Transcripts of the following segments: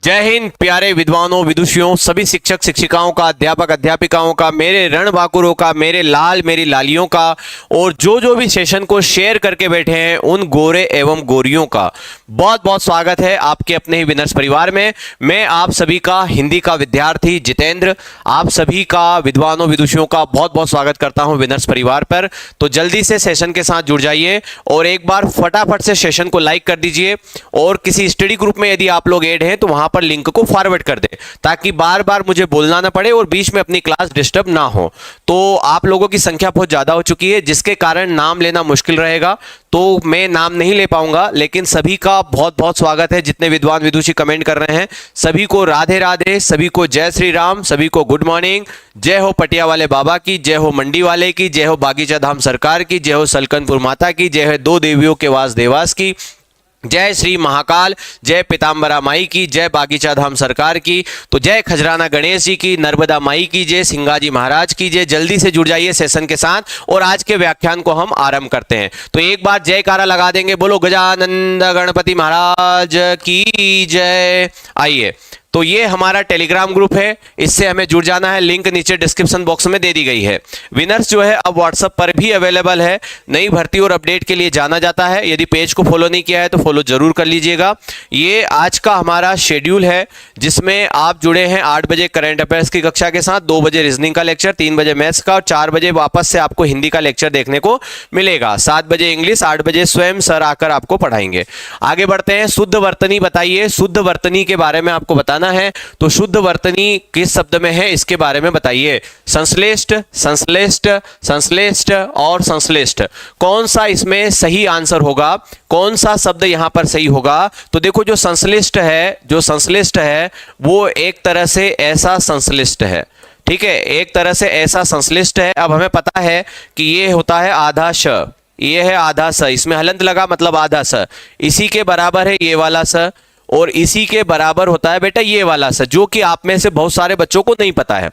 जय हिंद प्यारे विद्वानों विदुषियों, सभी शिक्षक शिक्षिकाओं का, अध्यापक अध्यापिकाओं का, मेरे रणबांकुरों का, मेरे लाल मेरी लालियों का, और जो भी सेशन को शेयर करके बैठे हैं उन गोरे एवं गोरियों का बहुत बहुत स्वागत है आपके अपने ही विनर्स परिवार में। मैं आप सभी का हिंदी का विद्यार्थी जितेंद्र, आप सभी का विद्वानों विदुषियों का बहुत बहुत स्वागत करता हूं विनर्स परिवार पर। तो जल्दी से सेशन के साथ जुड़ जाइए और एक बार फटाफट से सेशन को लाइक कर दीजिए, और किसी स्टडी ग्रुप में यदि आप लोग ऐड हैं तो वहां पर लिंक को फॉरवर्ड कर दें ताकि बार बार मुझे बोलना ना पड़े और बीच में अपनी क्लास डिस्टर्ब ना हो। तो आप लोगों की संख्या बहुत ज्यादा हो चुकी है जिसके कारण नाम लेना मुश्किल रहेगा, तो मैं नाम नहीं ले पाऊंगा, लेकिन सभी का बहुत बहुत स्वागत है। जितने विद्वान विदुषी कमेंट कर रहे हैं सभी को राधे राधे, सभी को जय श्री राम, सभी को गुड मॉर्निंग। जय हो पटिया वाले बाबा की, जय हो मंडी वाले की, जय हो बागीचा धाम सरकार की, जय हो सलकनपुर माता की, जय है दो देवियों के वास देवास की, जय श्री महाकाल, जय पीताम्बरा माई की, जय बागीचा धाम सरकार की, तो जय खजराना गणेश जी की, नर्मदा माई की, जय सिंगाजी महाराज की जय। जल्दी से जुड़ जाइए सेशन के साथ और आज के व्याख्यान को हम आरंभ करते हैं। तो एक बार जयकारा लगा देंगे, बोलो गजानंद गणपति महाराज की जय। आइए, तो ये हमारा टेलीग्राम ग्रुप है, इससे हमें जुड़ जाना है, लिंक नीचे डिस्क्रिप्शन बॉक्स में दे दी गई है। विनर्स जो है अब व्हाट्सएप पर भी अवेलेबल है, नई भर्ती और अपडेट के लिए जाना जाता है। यदि पेज को फॉलो नहीं किया है तो फॉलो जरूर कर लीजिएगा। ये आज का हमारा शेड्यूल है जिसमें आप जुड़े हैं 8 बजे करंट अफेयर्स की कक्षा के साथ, 2 बजे रीजनिंग का लेक्चर, 3 बजे मैथ्स का और 4 बजे वापस से आपको हिंदी का लेक्चर देखने को मिलेगा। 7 बजे इंग्लिश, 8 बजे स्वयं सर आकर आपको पढ़ाएंगे। आगे बढ़ते हैं। शुद्ध वर्तनी बताइए, शुद्ध वर्तनी के बारे में आपको बताना है। तो शुद्ध वर्तनी किस शब्द में है इसके बारे में बताइए। संश्लिष्ट, संश्लिष्ट, संश्लिष्ट और संश्लिष्ट, कौन सा इसमें सही आंसर होगा, कौन सा शब्द यहां पर सही होगा? तो देखो जो संश्लिष्ट है, जो संश्लिष्ट है वो एक तरह से ऐसा संश्लिष्ट है, ठीक है, एक तरह से ऐसा संश्लिष्ट है। अब हमें पता है कि ये होता है आधा श, ये है आधा स, इसमें हलंत लगा मतलब आधा स, इसी के बराबर है ये वाला स, और इसी के बराबर होता है बेटा ये वाला स, जो कि आप में से बहुत सारे बच्चों को नहीं पता है।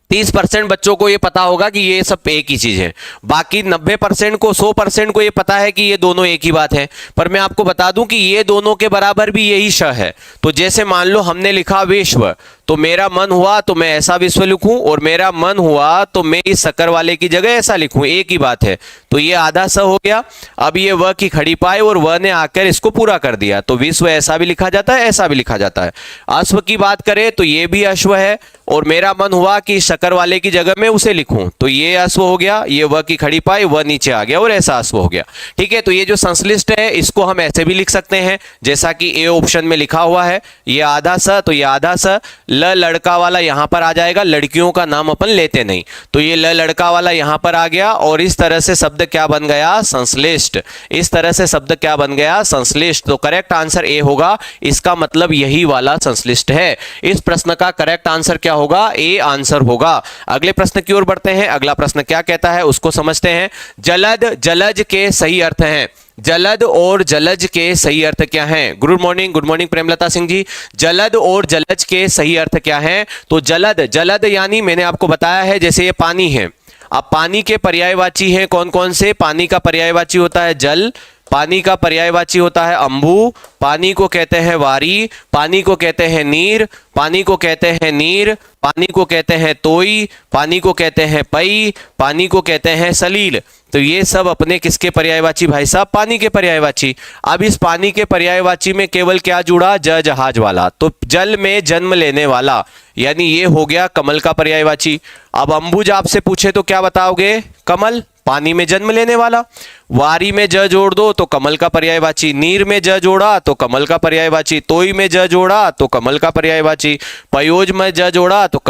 30% बच्चों को ये पता होगा कि ये सब एक ही चीज है, बाकी 90% को, 100% को ये पता है कि ये दोनों एक ही बात है। पर मैं आपको बता दूं कि ये दोनों के बराबर भी यही श है। तो जैसे मान लो हमने लिखा विश्व, तो मेरा मन हुआ तो मैं ऐसा विश्व लिखूं, और मेरा मन हुआ तो मैं इस शक्कर वाले की जगह ऐसा लिखूं, एक ही बात है। तो ये आधा स हो गया। अब ये व की खड़ी पाई और व ने आकर इसको पूरा कर दिया, तो विश्व ऐसा भी लिखा जाता है, ऐसा भी लिखा जाता है। अश्व की बात करें तो ये भी अश्व है, और मेरा मन हुआ कि शक्कर वाले की जगह में उसे लिखूं, तो ये अश्व हो गया, ये व की खड़ी पाई, व नीचे आ गया और ऐसा अश्व हो गया। ठीक है, तो ये जो संश्लिष्ट है इसको हम ऐसे भी लिख सकते हैं जैसा कि ए ऑप्शन में लिखा हुआ है, ये आधा स, तो ये आधा स, ल लड़का वाला यहां पर आ जाएगा, लड़कियों का नाम अपन लेते नहीं, तो ये ल लड़का वाला यहां पर आ गया, और इस तरह से शब्द क्या बन गया? संश्लिष्ट। इस तरह से शब्द क्या बन गया? संश्लिष्ट। तो करेक्ट आंसर ए होगा, इसका मतलब यही वाला संश्लिष्ट है। इस प्रश्न का करेक्ट आंसर क्या होगा? ए आंसर होगा। अगले प्रश्न की ओर बढ़ते हैं। अगला प्रश्न क्या कहता है उसको समझते हैं। जलद, जलज के सही अर्थ हैं। जलद और जलज के सही अर्थ क्या हैं? Good morning Premlata Singh ji. जलद और जलज के सही अर्थ क्या हैं? तो जलद, जलद यानी मैंने आपको बताया है जैसे ये पानी है। अब पानी के पर्यायवाची हैं कौन कौन से? पानी का पर्यायवाची होता है जल, पानी का पर्यायवाची होता है अंबु, पानी को कहते हैं वारी, पानी को कहते हैं नीर, पानी को कहते हैं नीर, पानी को कहते हैं तोई, पानी को कहते हैं पई, पानी को कहते हैं सलील। तो ये सब अपने किसके पर्यायवाची भाई साहब? पानी के पर्यायवाची। अब इस पानी के पर्यायवाची में केवल क्या जुड़ा? ज जहाज वाला, तो जल में जन्म लेने वाला, यानी ये हो गया कमल का पर्यायवाची। अब अंबुज आपसे पूछे तो क्या बताओगे? कमल, पानी में जन्म लेने वाला। वारी में ज जोड़ दो तो कमल का पर्यायवाची, नीर में ज जोड़ा तो कमल का पर्यायवाची, तोई में ज जोड़ा तो कमल का पर्यायवाची, पयोज में ज जोड़ा तो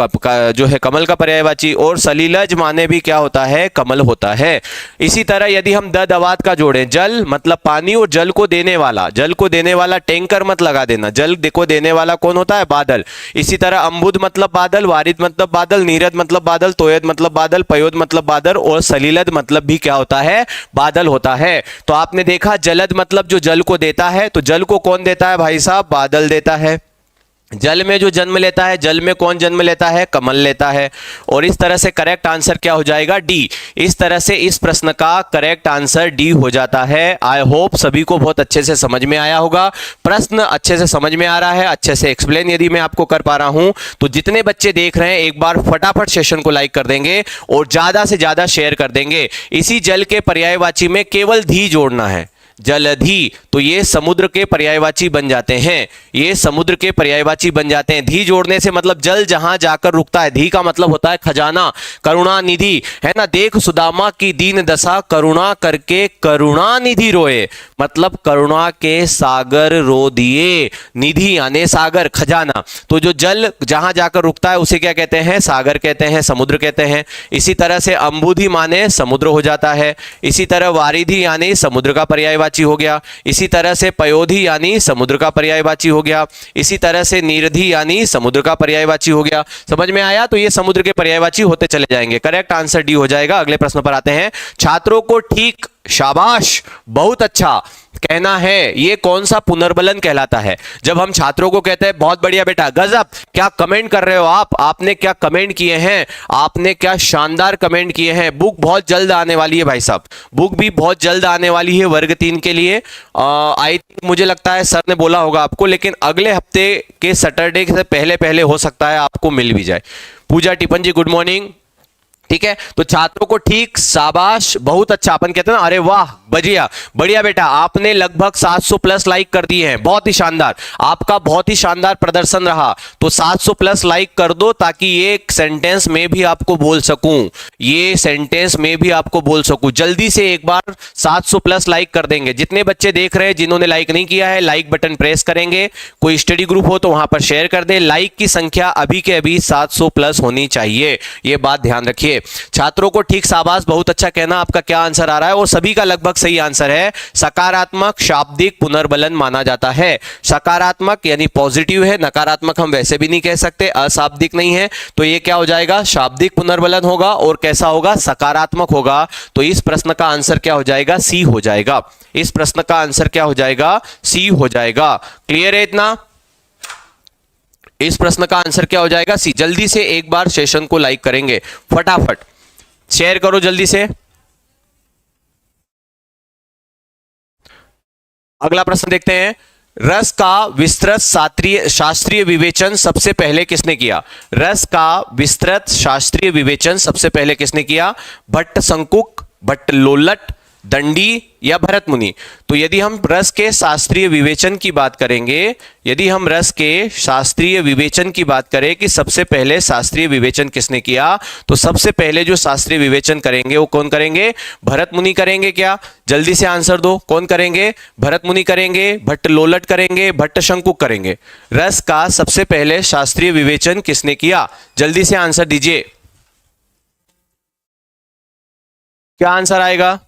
जो है कमल का पर्यायवाची, और सलीलज माने भी क्या होता है? कमल होता है। इसी तरह यदि हम द दवात का जोड़ें, जल मतलब पानी और जल को देने वाला, जल को देने वाला टैंकर मत लगा देना, जल को देने वाला कौन होता है? बादल। इसी तरह अंबुद मतलब बादल, वारिद मतलब बादल, नीरद मतलब बादल, तोयद मतलब बादल, पयोद मतलब बादल, और सलीलद मतलब भी क्या होता है? बादल होता है। तो आपने देखा जलद मतलब जो जल को देता है, तो जल को कौन देता है भाई साहब? बादल देता है। जल में जो जन्म लेता है, जल में कौन जन्म लेता है? कमल लेता है। और इस तरह से करेक्ट आंसर क्या हो जाएगा? डी। इस तरह से इस प्रश्न का करेक्ट आंसर डी हो जाता है। आई होप सभी को बहुत अच्छे से समझ में आया होगा। प्रश्न अच्छे से समझ में आ रहा है, अच्छे से एक्सप्लेन यदि मैं आपको कर पा रहा हूं तो जितने बच्चे देख रहे हैं एक बार फटाफट सेशन को लाइक कर देंगे और ज्यादा से ज्यादा शेयर कर देंगे। इसी जल के पर्यायवाची में केवल धी जोड़ना है, जलधि, तो ये समुद्र के पर्यायवाची बन जाते हैं। ये समुद्र के पर्यायवाची बन जाते हैं। धी जोड़ने से मतलब जल जहां जाकर रुकता है। धी का मतलब होता है खजाना, करुणा निधि, है ना। देख सुदामा की दीन दशा, करुणा करके करुणा निधि रोए, मतलब करुणा के सागर रो दिए। निधि यानी सागर, खजाना। तो जो जल जहां जाकर रुकता है उसे क्या कहते हैं? सागर कहते हैं, समुद्र कहते हैं। इसी तरह से अंबुधि माने समुद्र हो जाता है। इसी तरह वारिधि यानी समुद्र का पर्यायवाची हो गया। इसी तरह से पयोधि यानी समुद्र का पर्यायवाची हो गया। इसी तरह से नीरधि यानी समुद्र का पर्यायवाची हो गया। समझ में आया? तो ये समुद्र के पर्यायवाची होते चले जाएंगे। करेक्ट आंसर डी हो जाएगा। अगले प्रश्न पर आते हैं। छात्रों को ठीक, शाबाश, बहुत अच्छा कहना है, ये कौन सा पुनर्बलन कहलाता है? जब हम छात्रों को कहते हैं बहुत बढ़िया बेटा, गजब, क्या कमेंट कर रहे हो आपने क्या कमेंट किए हैं, आपने क्या शानदार कमेंट किए हैं। बुक बहुत जल्द आने वाली है भाई साहब, बुक भी बहुत जल्द आने वाली है वर्ग 3 के लिए। आई थिंक, मुझे लगता है सर ने बोला होगा आपको, लेकिन अगले हफ्ते के सैटरडे से पहले पहले हो सकता है आपको मिल भी जाए। पूजा टिपन जी गुड मॉर्निंग। ठीक है, तो छात्रों को ठीक, शाबाश, बहुत अच्छा, अपन कहते हैं ना, अरे वाह, बढ़िया बढ़िया बेटा, आपने लगभग 700 प्लस लाइक कर दिए हैं। बहुत ही शानदार, आपका बहुत ही शानदार प्रदर्शन रहा। तो 700 प्लस लाइक कर दो ताकि ये सेंटेंस में भी आपको बोल सकूं, ये सेंटेंस में भी आपको बोल सकूं। जल्दी से एक बार 700 प्लस लाइक कर देंगे। जितने बच्चे देख रहे हैं जिन्होंने लाइक नहीं किया है, लाइक बटन प्रेस करेंगे। कोई स्टडी ग्रुप हो तो वहां पर शेयर कर दे। लाइक की संख्या अभी के अभी 700 प्लस होनी चाहिए, ये बात ध्यान रखिए। छात्रों को ठीक, शाबाश, बहुत अच्छा कहना। आपका क्या आंसर आ रहा है? और सभी का लगभग सही आंसर है। सकारात्मक शाब्दिक पुनर्बलन माना जाता है। सकारात्मक यानी पॉजिटिव है, नकारात्मक हम वैसे भी नहीं कह सकते, अशाब्दिक नहीं है। तो ये क्या हो जाएगा? शाब्दिक पुनर्बलन होगा। और कैसा होगा? सकारात्मक होगा। तो इस प्रश्न का आंसर क्या हो जाएगा? सी हो जाएगा। इस प्रश्न का आंसर क्या हो जाएगा? सी हो जाएगा। क्लियर है इतना? इस प्रश्न का आंसर क्या हो जाएगा? सी। जल्दी से एक बार सेशन को लाइक करेंगे, फटाफट शेयर करो जल्दी से। अगला प्रश्न देखते हैं। रस का विस्तृत शास्त्रीय विवेचन सबसे पहले किसने किया? रस का विस्तृत शास्त्रीय विवेचन सबसे पहले किसने किया? भट्ट शंकुक, भट्ट लोलट, दंडी या भरत मुनि? तो यदि हम रस के शास्त्रीय विवेचन की बात करेंगे, यदि हम रस के शास्त्रीय विवेचन की बात करें कि सबसे पहले शास्त्रीय विवेचन किसने किया, तो सबसे पहले जो शास्त्रीय विवेचन करेंगे वो कौन करेंगे? भरत मुनि करेंगे। क्या? जल्दी से आंसर दो, कौन करेंगे? भरत मुनि करेंगे, भट्ट लोलट करेंगे, भट्ट शंकुक करेंगे। रस का सबसे पहले शास्त्रीय विवेचन किसने किया? जल्दी से आंसर दीजिए, क्या आंसर आएगा?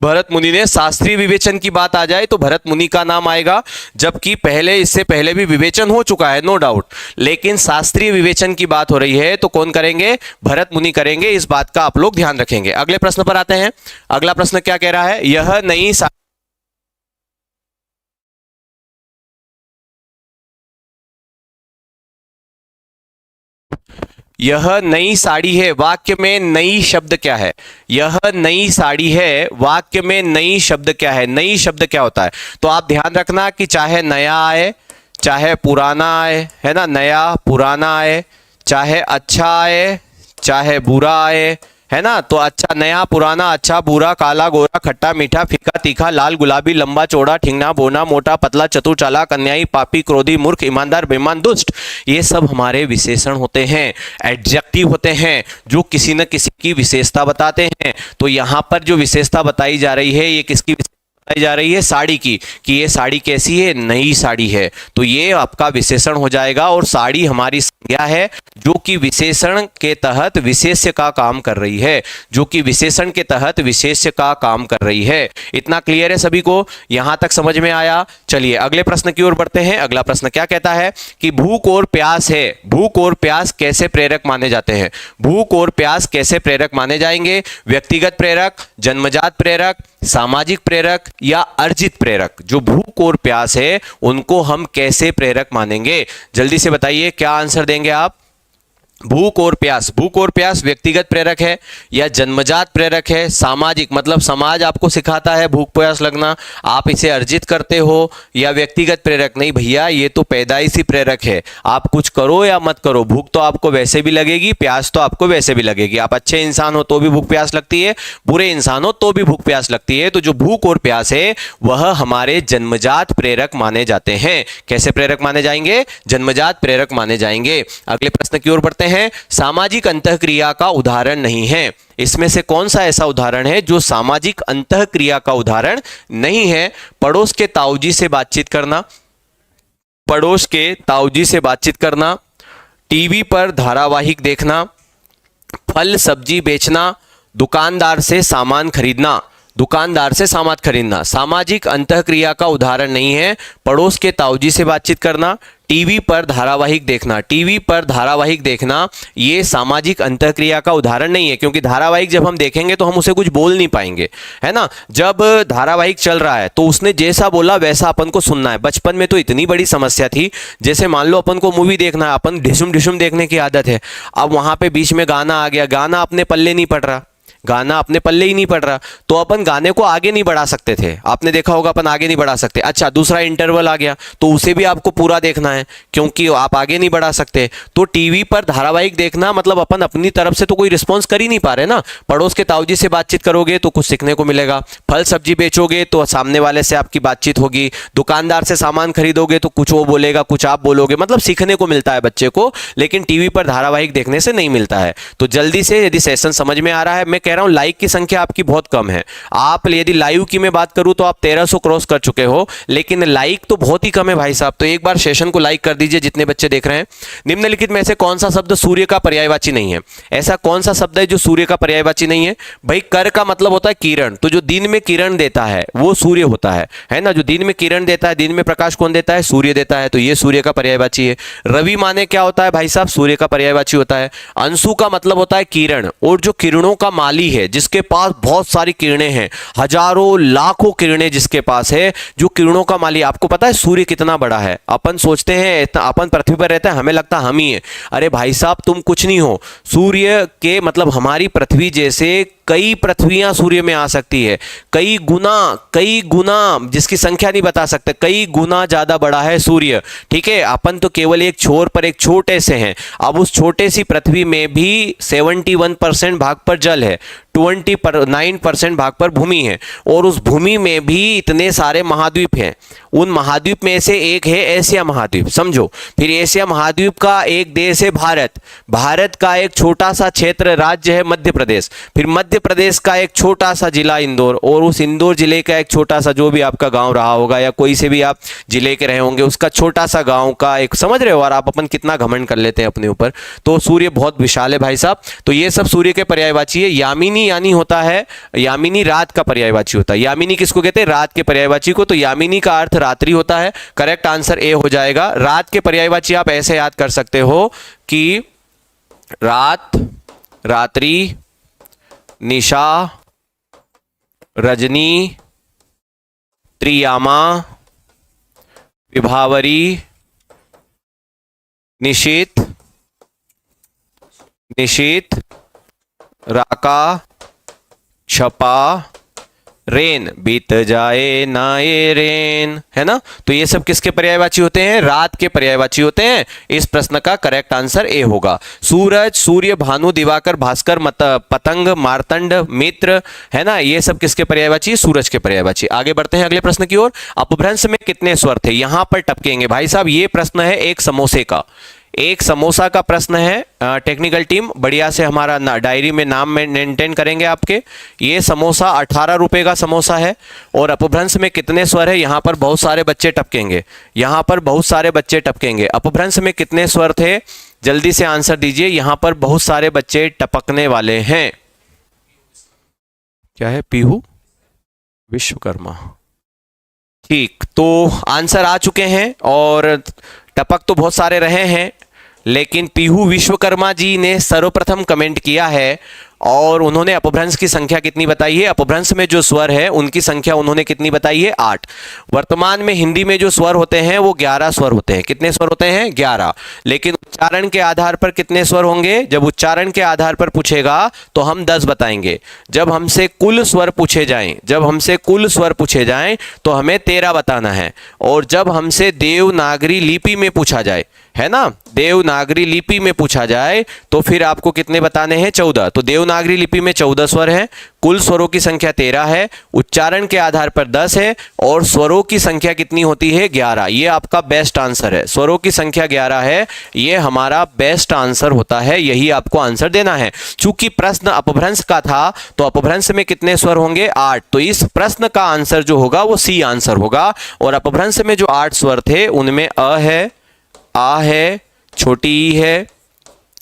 भरत मुनि ने। शास्त्रीय विवेचन की बात आ जाए तो भरत मुनि का नाम आएगा, जबकि पहले, इससे पहले भी विवेचन हो चुका है, नो डाउट, लेकिन शास्त्रीय विवेचन की बात हो रही है तो कौन करेंगे? भरत मुनि करेंगे। इस बात का आप लोग ध्यान रखेंगे। अगले प्रश्न पर आते हैं। अगला प्रश्न क्या कह रहा है? यह नई साड़ी है, वाक्य में नई शब्द क्या है? यह नई साड़ी है, वाक्य में नई शब्द क्या है? नई शब्द क्या होता है? तो आप ध्यान रखना कि चाहे नया आए, चाहे पुराना आए, है ना, नया पुराना आए, चाहे अच्छा आए, चाहे बुरा आए, है ना। तो अच्छा, नया, पुराना, अच्छा, बुरा, काला, गोरा, खट्टा, मीठा, फीका, तीखा, लाल, गुलाबी, लंबा, चौड़ा, ठिंगना, बोना, मोटा, पतला, चतुर, चालाक, अन्यायी, पापी, क्रोधी, मूर्ख, ईमानदार, बेईमान, दुष्ट, ये सब हमारे विशेषण होते हैं, एडजेक्टिव होते हैं, जो किसी न किसी की विशेषता बताते हैं। तो यहाँ पर जो विशेषता बताई जा रही है, ये किसकी बताई जा रही है? साड़ी की, कि ये साड़ी कैसी है? नई साड़ी है। तो ये आपका विशेषण हो जाएगा। और साड़ी हमारी संज्ञा क्रिया है जो कि विशेषण के तहत विशेष्य का काम कर रही है, जो कि विशेषण के तहत विशेष्य का काम कर रही है। इतना क्लियर है सभी को? यहां तक समझ में आया? चलिए अगले प्रश्न की ओर बढ़ते हैं। अगला प्रश्न क्या कहता है कि भूख और प्यास है, भूख और प्यास कैसे प्रेरक माने जाते हैं? भूख और प्यास कैसे प्रेरक माने जाएंगे? व्यक्तिगत प्रेरक, जन्मजात प्रेरक, सामाजिक प्रेरक या अर्जित प्रेरक? जो भूख और प्यास है उनको हम कैसे प्रेरक मानेंगे? जल्दी से बताइए, क्या आंसर देंगे आप? भूख और प्यास, भूख और प्यास व्यक्तिगत प्रेरक है या जन्मजात प्रेरक है? सामाजिक मतलब समाज आपको सिखाता है भूख प्यास लगना, आप इसे अर्जित करते हो, या व्यक्तिगत प्रेरक? नहीं भैया, ये तो पैदाइशी प्रेरक है। आप कुछ करो या मत करो, भूख तो आपको वैसे भी लगेगी, प्यास तो आपको वैसे भी लगेगी। आप अच्छे इंसान हो तो भी भूख प्यास लगती है, बुरे इंसान हो तो भी भूख प्यास लगती है। तो जो भूख और प्यास है वह हमारे जन्मजात प्रेरक माने जाते हैं। कैसे प्रेरक माने जाएंगे? जन्मजात प्रेरक माने जाएंगे। अगले प्रश्न की ओर बढ़ते हैं। सामाजिक अंतःक्रिया का उदाहरण नहीं है। इसमें से कौन सा ऐसा उदाहरण है जो सामाजिक अंतःक्रिया का उदाहरण नहीं है? पड़ोस के ताऊजी से बातचीत करना, पड़ोस के ताऊजी से बातचीत करना, टीवी पर धारावाहिक देखना, फल सब्जी बेचना, दुकानदार से सामान खरीदना, दुकानदार से सामान खरीदना सामाजिक अंतःक्रिया का उदाहरण नहीं है। पड़ोस के ताऊजी से बातचीत करना, टीवी पर धारावाहिक देखना, टीवी पर धारावाहिक देखना ये सामाजिक अंतःक्रिया का उदाहरण नहीं है, क्योंकि धारावाहिक जब हम देखेंगे तो हम उसे कुछ बोल नहीं पाएंगे, है ना। जब धारावाहिक चल रहा है तो उसने जैसा बोला वैसा अपन को सुनना है। बचपन में तो इतनी बड़ी समस्या थी, जैसे मान लो अपन को मूवी देखना है, अपन ढिशुम ढिशुम देखने की आदत है, अब वहां पे बीच में गाना आ गया, गाना अपने पल्ले नहीं पड़ रहा, गाना अपने पल्ले ही नहीं पड़ रहा, तो अपन गाने को आगे नहीं बढ़ा सकते थे। आपने देखा होगा अपन आगे नहीं बढ़ा सकते। अच्छा, दूसरा इंटरवल आ गया तो उसे भी आपको पूरा देखना है, क्योंकि आप आगे नहीं बढ़ा सकते। तो टीवी पर धारावाहिक देखना मतलब अपन अपनी तरफ से तो कोई रिस्पॉन्स कर ही नहीं पा रहे ना। पड़ोस के ताऊजी से बातचीत करोगे तो कुछ सीखने को मिलेगा, फल सब्जी बेचोगे तो सामने वाले से आपकी बातचीत होगी, दुकानदार से सामान खरीदोगे तो कुछ वो बोलेगा कुछ आप बोलोगे, मतलब सीखने को मिलता है बच्चे को, लेकिन टीवी पर धारावाहिक देखने से नहीं मिलता है। तो जल्दी से, यदि सेशन समझ में आ रहा है, मैं कह रहा हूं लाइक की संख्या आपकी बहुत कम है। आप यदि लाइव की मैं बात करूं तो आप 1300 क्रॉस कर चुके हो, लेकिन लाइक तो बहुत ही कम है भाई साहब। तो एक बार सेशन को लाइक कर दीजिए जितने बच्चे देख रहे हैं। निम्नलिखित में से कौन सा शब्द सूर्य का पर्यायवाची नहीं है? ऐसा कौन सा शब्द है जो सूर्य का पर्यायवाची नहीं है? भाई कर का मतलब होता है किरण, तो जो दिन में किरण देता है वो सूर्य होता है ना। जो दिन में किरण देता है, दिन में प्रकाश कौन देता है? सूर्य देता है, तो ये सूर्य का पर्यायवाची है। रवि माने क्या होता है भाई साहब? सूर्य का पर्यायवाची होता है। अंशु का मतलब होता है किरण, और जो किरणों का माली है, जिसके पास बहुत सारी किरणें हैं, हजारों लाखों किरणें जिसके पास है, जो किरणों का माली। आपको पता है सूर्य कितना बड़ा है? अपन सोचते हैं अपन पृथ्वी पर रहते हैं, हमें लगता है हम ही है। अरे भाई साहब तुम कुछ नहीं हो, सूर्य के मतलब हमारी पृथ्वी जैसे कई पृथ्वियां सूर्य में आ सकती है, कई गुना जिसकी संख्या नहीं बता सकते, कई गुना ज्यादा बड़ा है सूर्य। ठीक है, अपन तो केवल एक छोर पर एक छोटे से हैं। अब उस छोटे सी पृथ्वी में भी 71% भाग पर जल है, 29% भाग पर भूमि है, और उस भूमि में भी इतने सारे महाद्वीप हैं। उन महाद्वीप में से एक है एशिया महाद्वीप, समझो। फिर एशिया महाद्वीप का एक देश है भारत, भारत का एक छोटा सा क्षेत्र राज्य है मध्य प्रदेश, फिर मध्य प्रदेश का एक छोटा सा जिला इंदौर, और उस इंदौर जिले का एक छोटा सा, जो भी आपका गांव रहा होगा या कोई से भी आप जिले के रहे होंगे, उसका छोटा सा गांव का एक, समझ रहे हो। और आप अपन कितना घमंड कर लेते हैं अपने ऊपर। तो सूर्य बहुत विशाल है भाई साहब। तो ये सब सूर्य के पर्यायवाची है। यामिनी यानी होता है, यामिनी रात का पर्यायवाची होता है। यामिनी किसको कहते हैं? रात के पर्यायवाची को। तो यामिनी का अर्थ रात्रि होता है। करेक्ट आंसर ए हो जाएगा। रात के पर्यायवाची आप ऐसे याद कर सकते हो कि रात, रात्रि, निशा, रजनी, त्रियामा, विभावरी, निशीत, राका, छपा, रेन, बीत जाए ना ये रेन, है ना। तो ये सब किसके पर्यायवाची होते हैं? रात के पर्यायवाची होते हैं। इस प्रश्न का करेक्ट आंसर ए होगा। सूरज, सूर्य, भानु, दिवाकर, भास्कर, पतंग, मार्तंड, मित्र, है ना, ये सब किसके पर्यायवाची? सूरज के पर्यायवाची। आगे बढ़ते हैं अगले प्रश्न की ओर। अपभ्रंश में कितने स्वर थे? यहां पर टपकेंगे भाई साहब। ये प्रश्न है एक समोसे का, एक समोसा का प्रश्न है। टेक्निकल टीम बढ़िया से हमारा डायरी में नाम मेंटेन करेंगे आपके। ये समोसा 18 रुपए का समोसा है और अपभ्रंश में कितने स्वर है? यहाँ पर बहुत सारे बच्चे टपकेंगे, यहाँ पर बहुत सारे बच्चे टपकेंगे। अपभ्रंश में कितने स्वर थे? जल्दी से आंसर दीजिए। यहाँ पर बहुत सारे बच्चे टपकने वाले हैं। क्या है? पीहू विश्वकर्मा। ठीक, तो आंसर आ चुके हैं और टपक तो बहुत सारे रहे हैं, लेकिन पीहू विश्वकर्मा जी ने सर्वप्रथम कमेंट किया है और उन्होंने अपभ्रंश की संख्या कितनी बताई है? अपभ्रंश में जो स्वर है उनकी संख्या उन्होंने कितनी बताई है? 8। वर्तमान में हिंदी में जो स्वर होते हैं वो 11 स्वर होते हैं। कितने स्वर होते हैं? 11। लेकिन उच्चारण के आधार पर कितने स्वर होंगे? जब उच्चारण के आधार पर पूछेगा तो हम 10 बताएंगे। जब हमसे कुल स्वर पूछे जाएं, जब हमसे कुल स्वर पूछे जाएं तो हमें 13 बताना है। और जब हमसे देवनागरी लिपि में पूछा जाए, है ना, देवनागरी लिपि में पूछा जाए तो फिर आपको कितने बताने हैं? 14। तो देवनागरी लिपि में 14 स्वर हैं, कुल स्वरों की संख्या 13 है, उच्चारण के आधार पर 10 है और स्वरों की संख्या कितनी होती है? 11। ये आपका बेस्ट आंसर है। स्वरों की संख्या 11 है, ये हमारा बेस्ट आंसर होता है, यही आपको आंसर देना है। चूंकि प्रश्न अपभ्रंश का था तो अपभ्रंश में कितने स्वर होंगे? 8। तो इस प्रश्न का आंसर जो होगा वो सी आंसर होगा। और अपभ्रंश में जो 8 स्वर थे उनमें अ है, आ है, छोटी ई है,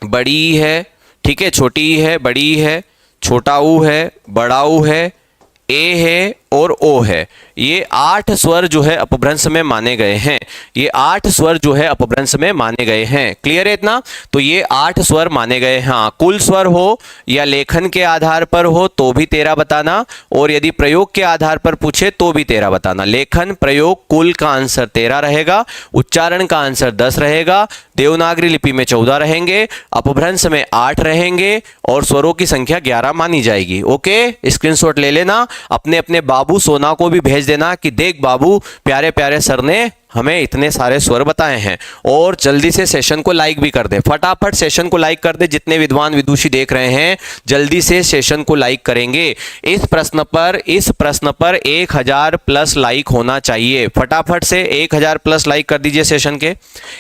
बड़ी ई है, ठीक है, छोटी ई है, बड़ी ई है, छोटा ऊ है, बड़ा ऊ है, ए है और ओ है। ये 8 स्वर जो है अपभ्रंश में माने गए हैं। ये 8 स्वर जो है अपभ्रंश में माने गए हैं। क्लियर है इतना? तो ये 8 स्वर माने गए। हाँ, कुल स्वर हो या लेखन के आधार पर हो तो भी 13 बताना, और यदि प्रयोग के आधार पर पूछे तो भी 13 बताना। लेखन, प्रयोग, कुल का आंसर 13 रहेगा, उच्चारण का आंसर 10 रहेगा, देवनागरी लिपि में 14 रहेंगे, अपभ्रंश में 8 रहेंगे और स्वरों की संख्या 11 मानी जाएगी। ओके, स्क्रीनशॉट ले लेना, अपने अपने बाबू सोना को भी भेज देना कि देख बाबू, प्यारे प्यारे सर ने हमें इतने सारे स्वर बताए हैं। और जल्दी से सेशन को लाइक भी कर दे, फटाफट सेशन को लाइक कर दे। जितने विद्वान विदुषी देख रहे हैं जल्दी से सेशन को लाइक करेंगे। इस प्रश्न पर 1000 प्लस लाइक होना चाहिए। फटाफट से 1000 प्लस लाइक कर दीजिए सेशन के।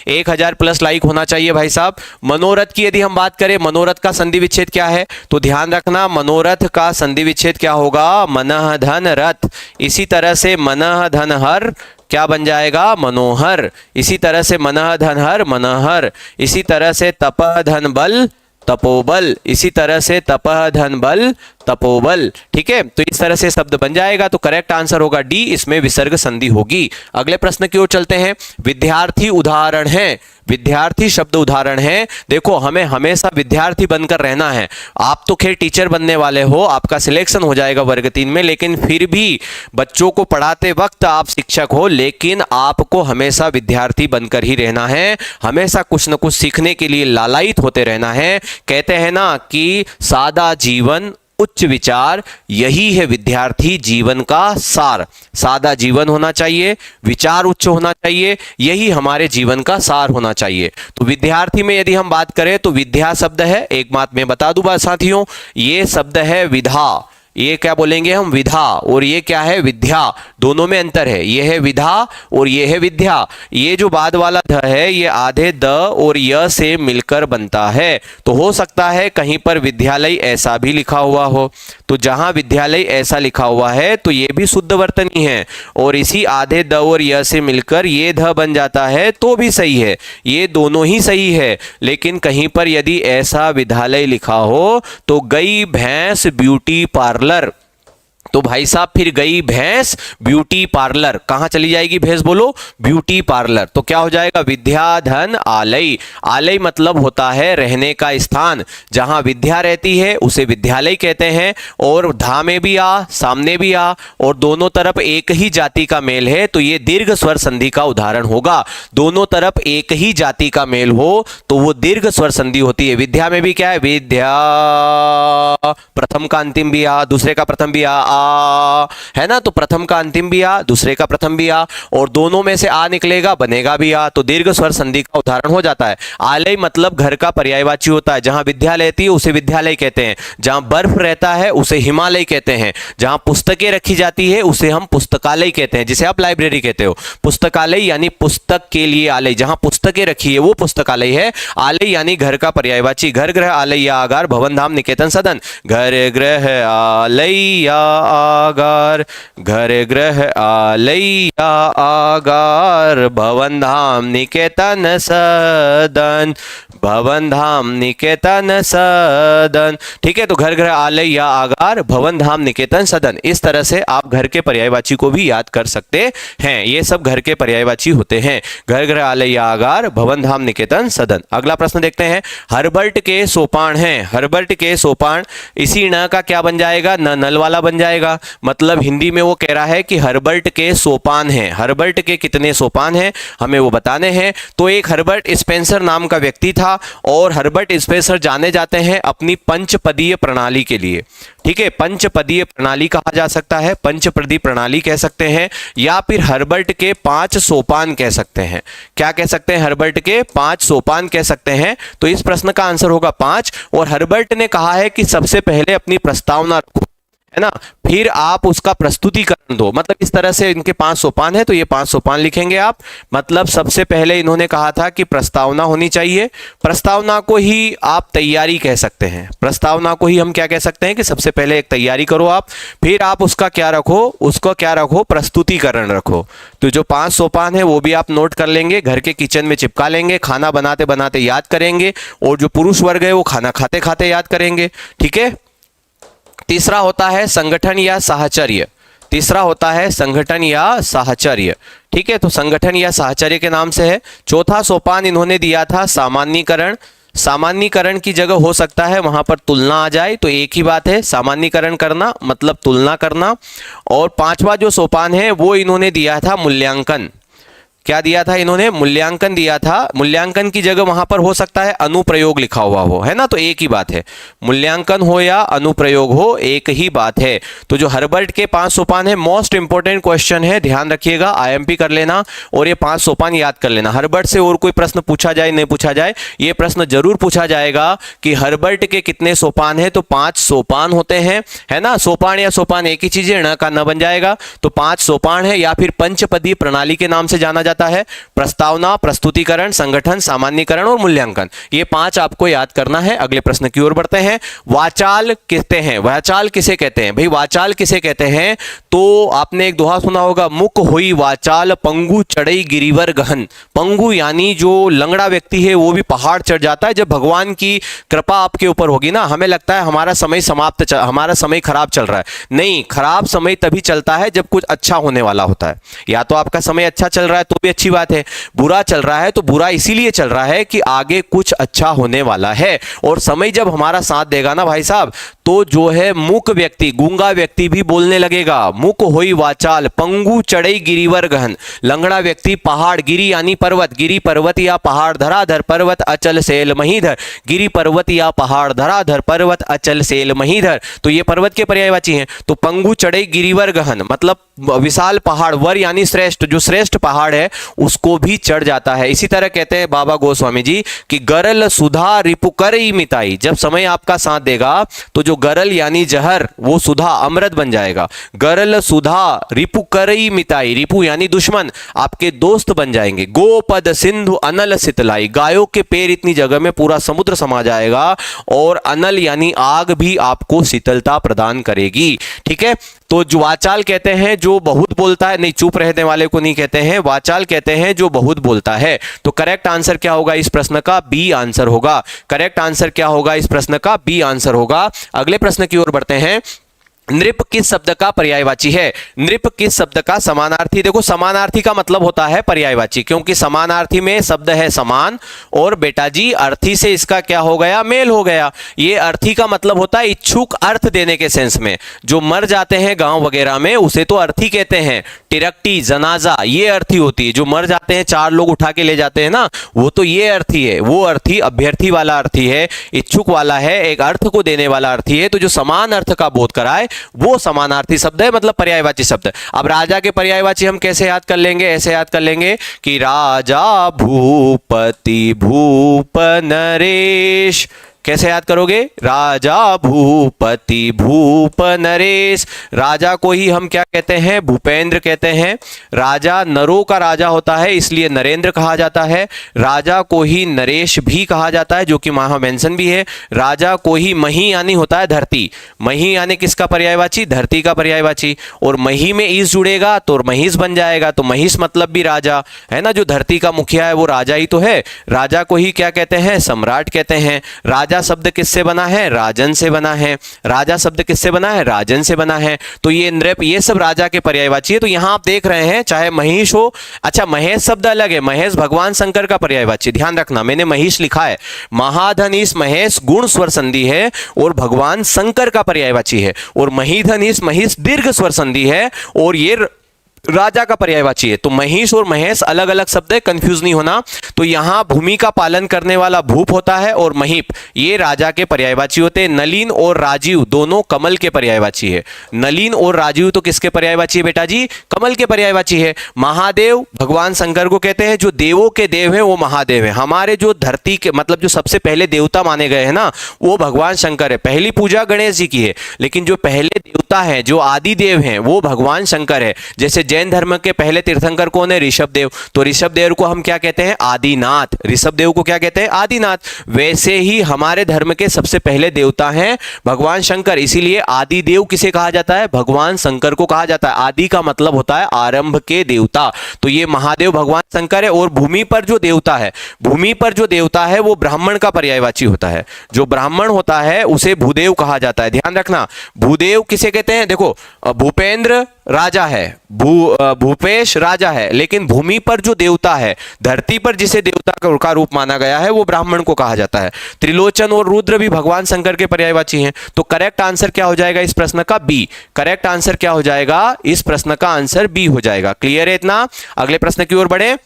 1000 प्लस लाइक होना चाहिए भाई साहब। मनोरथ की यदि हम बात करें, मनोरथ का संधि विच्छेद क्या है? तो ध्यान रखना, मनोरथ का संधि विच्छेद क्या होगा? मनः धन रथ। इसी तरह से मनः धन हर क्या बन जाएगा? मनोहर। इसी तरह से मनः धन हर, मनोहर। इसी तरह से तपः धन बल, तपोबल। इसी तरह से तपः धन बल, तपोबल। ठीक है, तो इस तरह से शब्द बन जाएगा। तो करेक्ट आंसर होगा डी, इसमें विसर्ग संधि होगी। अगले प्रश्न की ओर चलते हैं। विद्यार्थी उदाहरण है, विद्यार्थी शब्द उदाहरण है। देखो, हमें हमेशा विद्यार्थी बनकर रहना है। आप तो खैर टीचर बनने वाले हो, आपका सिलेक्शन हो जाएगा वर्ग 3 में, लेकिन फिर भी बच्चों को पढ़ाते वक्त आप शिक्षक हो, लेकिन आपको हमेशा विद्यार्थी बनकर ही रहना है। हमेशा कुछ न कुछ सीखने के लिए लालायित होते रहना है। कहते हैं ना कि सादा जीवन उच्च विचार, यही है विद्यार्थी जीवन का सार। सादा जीवन होना चाहिए, विचार उच्च होना चाहिए, यही हमारे जीवन का सार होना चाहिए। तो विद्यार्थी में यदि हम बात करें तो विद्या शब्द है। एक बात मैं बता दूं साथियों, ये शब्द है विधा। ये क्या बोलेंगे हम? विधा। और ये क्या है? विद्या। दोनों में अंतर है, ये है विधा और ये है विद्या। ये जो बाद वाला ध है ये आधे द और य से मिलकर बनता है। तो हो सकता है कहीं पर विद्यालय ऐसा भी लिखा हुआ हो, तो जहां विद्यालय ऐसा लिखा हुआ है तो ये भी शुद्ध वर्तनी है, और इसी आधे द और य से मिलकर ये ध बन जाता है तो भी सही है। ये दोनों ही सही है। लेकिन कहीं पर यदि ऐसा विद्यालय लिखा हो तो गई भैंस ब्यूटी पार्लर, तो भाई साहब फिर गई भैंस ब्यूटी पार्लर। कहां चली जाएगी भैंस? बोलो, ब्यूटी पार्लर। तो क्या हो जाएगा? विद्याधन आलय। आलय मतलब होता है रहने का स्थान, जहां विद्या रहती है उसे विद्यालय कहते हैं। और धा में भी आ, सामने भी आ, और दोनों तरफ एक ही जाति का मेल है तो ये दीर्घ स्वर संधि का उदाहरण होगा। दोनों तरफ एक ही जाति का मेल हो तो वो दीर्घ स्वर संधि होती है। विद्या में भी क्या है? विद्या, प्रथम का अंतिम भी आ, दूसरे का प्रथम भी आ, आ, है ना। तो प्रथम का अंतिम भी आ, दूसरे का प्रथम भी आ, और दोनों में से आ निकलेगा, बनेगा भी आ, तो दीर्घ स्वर संधि का उदाहरण हो जाता है। आलय मतलब घर का पर्यायवाची होता है। जहां विद्या रहती है उसे विद्यालय कहते हैं, जहां बर्फ रहता है उसे हिमालय कहते हैं, जहां पुस्तकें रखी जाती है उसे हम पुस्तकालय कहते हैं, जिसे आप लाइब्रेरी कहते हो। पुस्तकालय यानी पुस्तक के लिए आलय, जहां पुस्तकें रखी है वो पुस्तकालय है। आलय यानी घर का पर्यायवाची। घर गृह आलय या आगार भवन धाम निकेतन सदन। घर गृह आलय या आगार, घर गृह आलय या आगार, भवन धाम निकेतन सदन, भवन धाम निकेतन सदन। ठीक है, तो घर गृह आलय या आगार, भवन धाम निकेतन सदन, इस तरह से आप घर के पर्यायवाची को भी याद कर सकते हैं। ये सब घर के पर्यायवाची होते हैं, घर गृह आलय या आगार, भवन धाम निकेतन सदन। अगला प्रश्न देखते हैं। हर्बर्ट के सोपान हैं, हर्बर्ट के सोपान, इसी न का क्या बन जाएगा, न नल वाला बन जाएगा। मतलब हिंदी में वो कह रहा है कि हर्बर्ट के सोपान हैं। हर्बर्ट के कितने सोपान हैं हमें वो बताने हैं। तो एक हर्बर्ट स्पेंसर नाम का व्यक्ति था, और हर्बर्ट स्पेंसर जाने जाते हैं अपनी पंचपदीय प्रणाली के लिए। ठीक है, पंचपदीय प्रणाली कहा जा सकता है, पंचपदी प्रणाली कह सकते हैं, या फिर हर्बर्ट के 5 सोपान कह सकते हैं। क्या कह सकते हैं, हर्बर्ट के 5 सोपान कह सकते हैं। तो इस प्रश्न का आंसर होगा 5। और हर्बर्ट ने कहा है कि सबसे पहले अपनी प्रस्तावना रखो, है ना, फिर आप उसका प्रस्तुतिकरण दो। मतलब इस तरह से इनके 5 सोपान है, तो ये 5 सोपान लिखेंगे आप। मतलब सबसे पहले इन्होंने कहा था कि प्रस्तावना होनी चाहिए। प्रस्तावना को ही आप तैयारी कह सकते हैं, प्रस्तावना को ही हम क्या कह सकते हैं कि सबसे पहले एक तैयारी करो आप, फिर आप उसका क्या रखो, उसको क्या रखो, प्रस्तुतिकरण रखो। तो जो 5 सोपान है वो भी आप नोट कर लेंगे, घर के किचन में चिपका लेंगे, खाना बनाते बनाते याद करेंगे, और जो पुरुष वर्ग है वो खाना खाते खाते याद करेंगे। ठीक है, तीसरा होता है संगठन या साहचर्य। तीसरा होता है संगठन या साहचर्य। ठीक है, तो संगठन या साहचर्य के नाम से है। चौथा सोपान इन्होंने दिया था सामान्यीकरण। सामान्यीकरण की जगह हो सकता है वहां पर तुलना आ जाए, तो एक ही बात है, सामान्यीकरण करना मतलब तुलना करना। और 5वां जो सोपान है वो इन्होंने दिया था मूल्यांकन। क्या दिया था इन्होंने, मूल्यांकन दिया था। मूल्यांकन की जगह वहां पर हो सकता है अनुप्रयोग लिखा हुआ हो, है ना, तो एक ही बात है, मूल्यांकन हो या अनुप्रयोग हो एक ही बात है। तो जो हर्बर्ट के 5 सोपान है, मोस्ट इंपोर्टेंट क्वेश्चन है, ध्यान रखिएगा, आईएमपी कर लेना और ये 5 सोपान याद कर लेना। हर्बर्ट से और कोई प्रश्न पूछा जाए नहीं पूछा जाए, ये प्रश्न जरूर पूछा जाएगा कि हर्बर्ट के कितने सोपान है, तो 5 सोपान होते हैं, है ना। सोपान या सोपान एक ही चीज है, न का न बन जाएगा, तो 5 सोपान है, या फिर पंचपदी प्रणाली के नाम से जाना जाता है। प्रस्तावना, प्रस्तुतिकरण, संगठन, सामान्यीकरण और मूल्यांकन, ये 5 आपको याद करना है। अगले प्रश्न की ओर बढ़ते हैं। वाचाल कहते हैं, वाचाल किसे कहते हैं भाई, वाचाल किसे कहते हैं, तो आपने एक दोहा सुना होगा, मुक हुई वाचाल पंगु चढ़ई गिरिवर गहन। पंगु यानी जो लंगड़ा व्यक्ति है वो भी पहाड़ चढ़ जाता है। जब भगवान की कृपा आपके ऊपर होगी ना, हमें लगता है हमारा समय समाप्त, हमारा समय खराब चल रहा है। नहीं, खराब समय तभी चलता है जब कुछ अच्छा होने वाला होता है। या तो आपका समय अच्छा चल रहा है तो भी अच्छी बात है, बुरा चल रहा है तो बुरा इसीलिए चल रहा है कि आगे कुछ अच्छा होने वाला है। और समय जब हमारा साथ देगा ना भाई साहब, तो जो है मूक व्यक्ति, गूंगा व्यक्ति भी बोलने लगेगा। मुक होई वाचाल पंगु चढ़ई गिरिवर गहन, लंगड़ा व्यक्ति पहाड़, गिरी यानी पर्वत, गिरी पर्वत या पहाड़, धराधर पर्वत अचल सेल महीधर, गिरी पर्वत या पहाड़, धराधर पर्वत अचल सेल महीधर, तो ये पर्वत के पर्यायवाची हैं। तो पंगु चढ़ई गिरिवर गहन मतलब विशाल पहाड़, वर यानी श्रेष्ठ, जो श्रेष्ठ पहाड़ है उसको भी चढ़ जाता है। इसी तरह कहते हैं बाबा गोस्वामी जी कि गरल सुधा रिपुकरई मिताई, जब समय आपका साथ देगा तो जो गरल यानी जहर वो सुधा अमृत बन जाएगा। गरल सुधा रिपुकरई मिताई, रिपु यानी दुश्मन आपके दोस्त बन जाएंगे। गोपद सिंधु अनल सितलाई, गायों के पैर इतनी जगह में पूरा समुद्र समा जाएगा। और अनल यानी आग भी आपको शीतलता प्रदान करेगी। ठीक है, तो जो वाचाल कहते हैं जो बहुत बोलता है, नहीं चुप रहने वाले को नहीं कहते हैं, वाचाल कहते हैं जो बहुत बोलता है। तो करेक्ट आंसर क्या होगा इस प्रश्न का, बी आंसर होगा। करेक्ट आंसर क्या होगा इस प्रश्न का, बी आंसर होगा। अगले प्रश्न की ओर बढ़ते हैं। नृप किस शब्द का पर्यायवाची है, नृप किस शब्द का समानार्थी। देखो समानार्थी का मतलब होता है पर्यायवाची, क्योंकि समानार्थी में शब्द है समान और बेटा जी अर्थी से इसका क्या हो गया, मेल हो गया। ये अर्थी का मतलब होता है इच्छुक अर्थ देने के सेंस में। जो मर जाते हैं गांव वगैरह में उसे तो अर्थी कहते हैं, टिरकटी जनाजा ये अर्थी होती है। जो मर जाते हैं 4 लोग उठा के ले जाते हैं ना, वो तो ये अर्थी है। वो अर्थी अभ्यर्थी वाला अर्थी है, इच्छुक वाला है, एक अर्थ को देने वाला अर्थी है। तो जो समान अर्थ का बोध कराए वो समानार्थी शब्द है, मतलब पर्यायवाची शब्द। अब राजा के पर्यायवाची हम कैसे याद कर लेंगे? ऐसे याद कर लेंगे कि राजा भूपति भूप नरेश। कैसे याद करोगे? राजा भूपति भूप नरेश। राजा को ही हम क्या कहते हैं? भूपेंद्र कहते हैं। राजा नरों का राजा होता है, इसलिए नरेंद्र कहा जाता है। राजा को ही नरेश भी कहा जाता है, जो कि वहां मेंशन भी है। राजा को ही मही यानी होता है धरती। मही यानी किसका पर्यायवाची? धरती का पर्यायवाची। और मही में ईस जुड़ेगा तो महिष बन जाएगा, तो महिष मतलब भी राजा है ना। जो धरती का मुखिया है वो राजा ही तो है। राजा को ही क्या कहते हैं? सम्राट कहते हैं। राजा शब्द किससे बना है? राजन से बना है। राजा शब्द किससे बना है? राजन से बना है। तो ये नृप, ये सब राजा के पर्यायवाची है। तो यहां आप देख रहे हैं, चाहे महिष हो, अच्छा महेश शब्द अलग है, महेश भगवान शंकर का पर्यायवाची, ध्यान रखना, मैंने महिष लिखा है। महाधनीश महेश गुण स्वर संधि है और भगवान शंकर का पर्यायवाची है। और महीधनीश महिष दीर्घ स्वर संधि है और ये राजा का पर्यायवाची है। तो महिष और महेश अलग अलग शब्द है, कंफ्यूज नहीं होना। तो यहां भूमि का पालन करने वाला भूप होता है और महीप ये राजा के पर्यायवाची होते हैं। नलिन और राजीव दोनों कमल के पर्यायवाची है। नलिन और राजीव तो किसके पर्यायवाची है बेटा जी? कमल के पर्यायवाची है। महादेव भगवान शंकर को कहते हैं, जो देवों के देव हैं वो महादेव है। हमारे जो धरती के मतलब जो सबसे पहले देवता माने गए हैं ना, वो भगवान शंकर है। पहली पूजा गणेश जी की है, लेकिन जो पहले देवता है, जो आदि देव हैं, वो भगवान शंकर है। जैसे जैन धर्म के पहले तीर्थंकर कौन है? ऋषभ देव। तो ऋषभ देव को हम क्या कहते हैं? आदिनाथ। ऋषभ देव को क्या कहते हैं? आदिनाथ। वैसे ही हमारे धर्म के सबसे पहले देवता हैं भगवान शंकर, इसीलिए आदि देव किसे कहा जाता है? भगवान शंकर को कहा जाता है। आदि का मतलब होता है आरंभ के देवता। तो ये महादेव भगवान शंकर है। और भूमि पर जो देवता है, भूमि पर जो देवता है वो ब्राह्मण का पर्यायवाची होता है। जो ब्राह्मण होता है उसे भूदेव कहा जाता है। ध्यान रखना, भूदेव किसे कहते हैं? देखो, भूपेंद्र राजा है, भूपेश राजा है, लेकिन भूमि पर जो देवता है, धरती पर जिसे देवता का रूप माना गया है, वो ब्राह्मण को कहा जाता है। त्रिलोचन और रुद्र भी भगवान शंकर के पर्यायवाची हैं। तो करेक्ट आंसर क्या हो जाएगा इस प्रश्न का? बी। करेक्ट आंसर क्या हो जाएगा इस प्रश्न का? आंसर बी हो जाएगा। क्लियर है इतना? अगले प्रश्न की ओर बढ़े।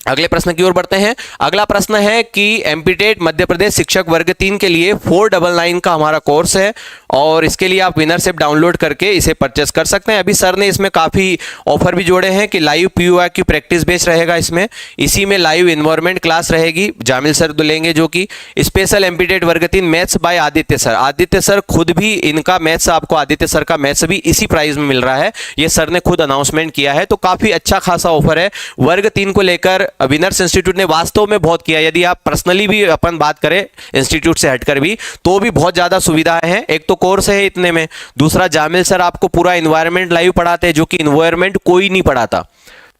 अगले प्रश्न की ओर बढ़ते हैं। अगला प्रश्न है कि एमपीटेट मध्य प्रदेश शिक्षक वर्ग 3 के लिए 499 का हमारा कोर्स है और इसके लिए आप विनरशिप डाउनलोड करके इसे परचेस कर सकते हैं। अभी सर ने इसमें काफ़ी ऑफर भी जोड़े हैं कि लाइव पीयूआई की प्रैक्टिस बेस रहेगा इसमें, इसी में लाइव इन्वायरमेंट क्लास रहेगी, जामिल सर लेंगे, जो कि स्पेशल एमपीटेट वर्ग 3 maths by Aditya sir. Aditya sir खुद भी, इनका मैथ्स आपको, आदित्य सर का मैथ्स भी इसी प्राइस में मिल रहा है, ये सर ने खुद अनाउंसमेंट किया है। तो काफ़ी अच्छा खासा ऑफर है। वर्ग 3 को लेकर विनर्स इंस्टीट्यूट ने वास्तव में बहुत किया। यदि आप पर्सनली भी अपन बात करें इंस्टीट्यूट से हटकर भी, तो भी बहुत ज्यादा सुविधाएं हैं। एक तो कोर्स है इतने में, दूसरा जामिल सर आपको पूरा इन्वायरमेंट लाइव पढ़ाते हैं, जो कि इन्वायरमेंट कोई नहीं पढ़ाता।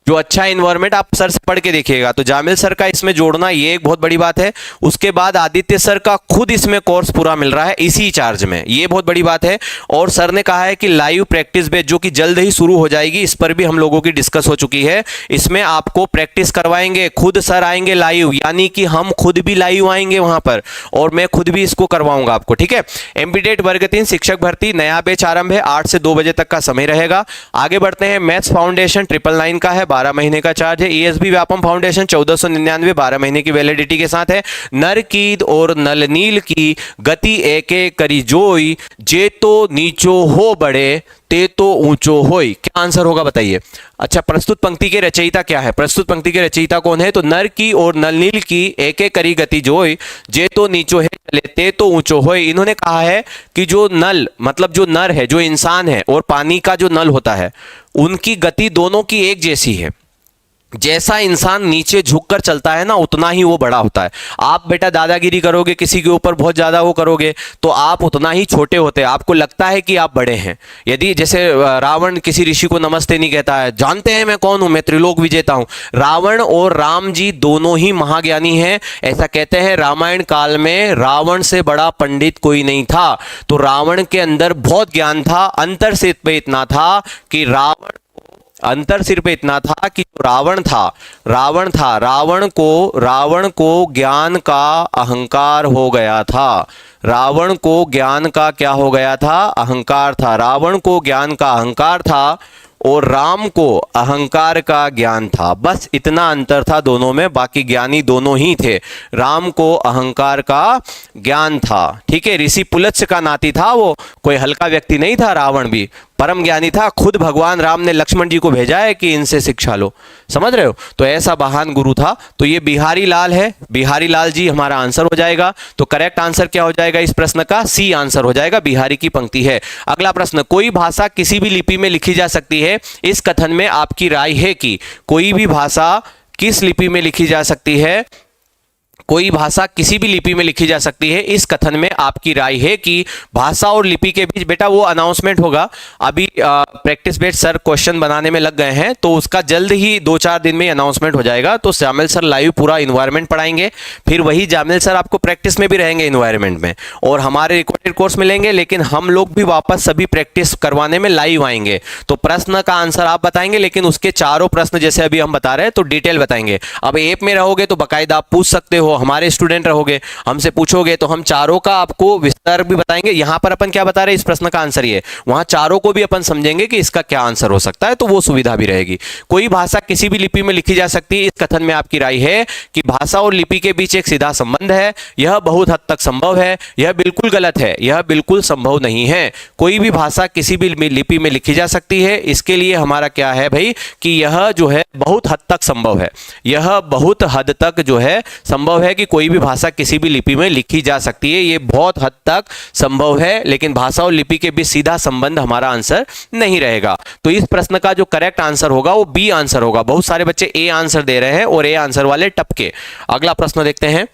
जो अच्छा इन्वायरमेंट आप सर से पढ़ के देखिएगा। तो जामिल सर का इसमें जोड़ना ये एक बहुत बड़ी बात है। उसके बाद आदित्य सर का खुद इसमें कोर्स पूरा मिल रहा है इसी चार्ज में, ये बहुत बड़ी बात है। और सर ने कहा है कि लाइव प्रैक्टिस बेस जो कि जल्द ही शुरू हो जाएगी, इस पर भी हम लोगों की डिस्कस हो चुकी है। इसमें आपको प्रैक्टिस करवाएंगे, खुद सर आएंगे लाइव, यानी कि हम खुद भी लाइव आएंगे वहां पर और मैं खुद भी इसको करवाऊंगा आपको, ठीक है। एमपीटेट वर्ग 3 शिक्षक भर्ती नया बैच आरंभ है, 8 से 2 बजे तक का समय रहेगा। आगे बढ़ते हैं। मैथ्स फाउंडेशन 999 का है, 12 महीने का चार्ज है। ईएसबी व्यापम फाउंडेशन 1499 12 महीने की वैलिडिटी के साथ है। नर कीद और नलनील की गति एके करी जोई, जे तो नीचो हो बड़े ते तो ऊंचो होई। क्या आंसर होगा बताइए। अच्छा, प्रस्तुत पंक्ति के रचयिता क्या है? प्रस्तुत पंक्ति के रचयिता कौन है? तो नर की और नलनील की एके करी गति जोई, जे तो नीचो है चले ते तो ऊंचो होई। इन्होंने कहा है कि जो नल मतलब जो नर है, जो इंसान है, और पानी का जो नल होता है, उनकी गति दोनों की एक जैसी है। जैसा इंसान नीचे झुककर चलता है ना, उतना ही वो बड़ा होता है। आप बेटा दादागिरी करोगे, किसी के ऊपर बहुत ज्यादा वो करोगे, तो आप उतना ही छोटे होते हैं, आपको लगता है कि आप बड़े हैं। यदि जैसे रावण किसी ऋषि को नमस्ते नहीं कहता है, जानते हैं मैं कौन हूं, मैं त्रिलोक विजेता हूं। रावण और राम जी दोनों ही महाज्ञानी हैं। ऐसा कहते हैं रामायण काल में रावण से बड़ा पंडित कोई नहीं था। तो रावण के अंदर बहुत ज्ञान था। अंतर सिर्फ इतना था कि रावण रावण को ज्ञान का अहंकार हो गया था। रावण को ज्ञान का क्या हो गया था? अहंकार था। रावण को ज्ञान का अहंकार था और राम को अहंकार का ज्ञान था। बस इतना अंतर था दोनों में, बाकी ज्ञानी दोनों ही थे। राम को अहंकार का ज्ञान था, ठीक है। ऋषि पुलत्स्य का नाती था वो, कोई हल्का व्यक्ति नहीं था। रावण भी परम ज्ञानी था। खुद भगवान राम ने लक्ष्मण जी को भेजा है कि इनसे शिक्षा लो, समझ रहे हो। तो ऐसा महान गुरु था। तो ये बिहारी लाल है, बिहारी लाल जी हमारा आंसर हो जाएगा। तो करेक्ट आंसर क्या हो जाएगा इस प्रश्न का? सी आंसर हो जाएगा, बिहारी की पंक्ति है। अगला प्रश्न, कोई भाषा किसी भी लिपि में लिखी जा सकती है, इस कथन में आपकी राय है कि कोई भी भाषा किस लिपि में लिखी जा सकती है? कोई भाषा किसी भी लिपि में लिखी जा सकती है, इस कथन में आपकी राय है कि भाषा और लिपि के बीच, बेटा वो अनाउंसमेंट होगा। अभी प्रैक्टिस बेस्ड सर क्वेश्चन बनाने में लग गए हैं, तो उसका जल्द ही 2-4 दिन में अनाउंसमेंट हो जाएगा। तो जामिल सर लाइव पूरा इन्वायरमेंट पढ़ाएंगे, फिर वही जामिल सर आपको प्रैक्टिस में भी रहेंगे इन्वायरमेंट में, और हमारे रिकॉर्डेड कोर्स मिलेंगे। लेकिन हम लोग भी वापस सभी प्रैक्टिस करवाने में लाइव आएंगे। तो प्रश्न का आंसर आप बताएंगे, लेकिन उसके चारों प्रश्न जैसे अभी हम बता रहे हैं तो डिटेल बताएंगे। अब ऐप में रहोगे तो बाकायदा आप पूछ सकते हो, हमारे स्टूडेंट रहोगे, हमसे पूछोगे तो हम चारों का आपको विस्तार भी बताएंगे। यहां पर अपन क्या बता रहे हैं, इस प्रश्न का आंसर ये, वहां चारों को भी अपन समझेंगे कि इसका क्या आंसर हो सकता है, तो वो सुविधा भी रहेगी। कोई भाषा किसी भी लिपि में लिखी जा सकती है, इस कथन में आपकी राय है कि भाषा और लिपि के बीच एक सीधा संबंध है, यह बहुत हद तक संभव है, यह बिल्कुल गलत है, यह बिल्कुल संभव नहीं है। कोई भी भाषा किसी भी लिपि में लिखी जा सकती है, इसके लिए हमारा क्या है भाई कि यह जो है बहुत हद तक संभव है, यह बहुत हद तक जो है संभव है कि कोई भी भाषा किसी भी लिपि में लिखी जा सकती है, ये बहुत हद तक संभव है। लेकिन भाषा और लिपि के बीच सीधा संबंध हमारा आंसर नहीं रहेगा। तो इस प्रश्न का जो करेक्ट आंसर होगा वो बी आंसर होगा। बहुत सारे बच्चे ए आंसर दे रहे हैं और ए आंसर वाले टपके। अगला प्रश्न देखते हैं,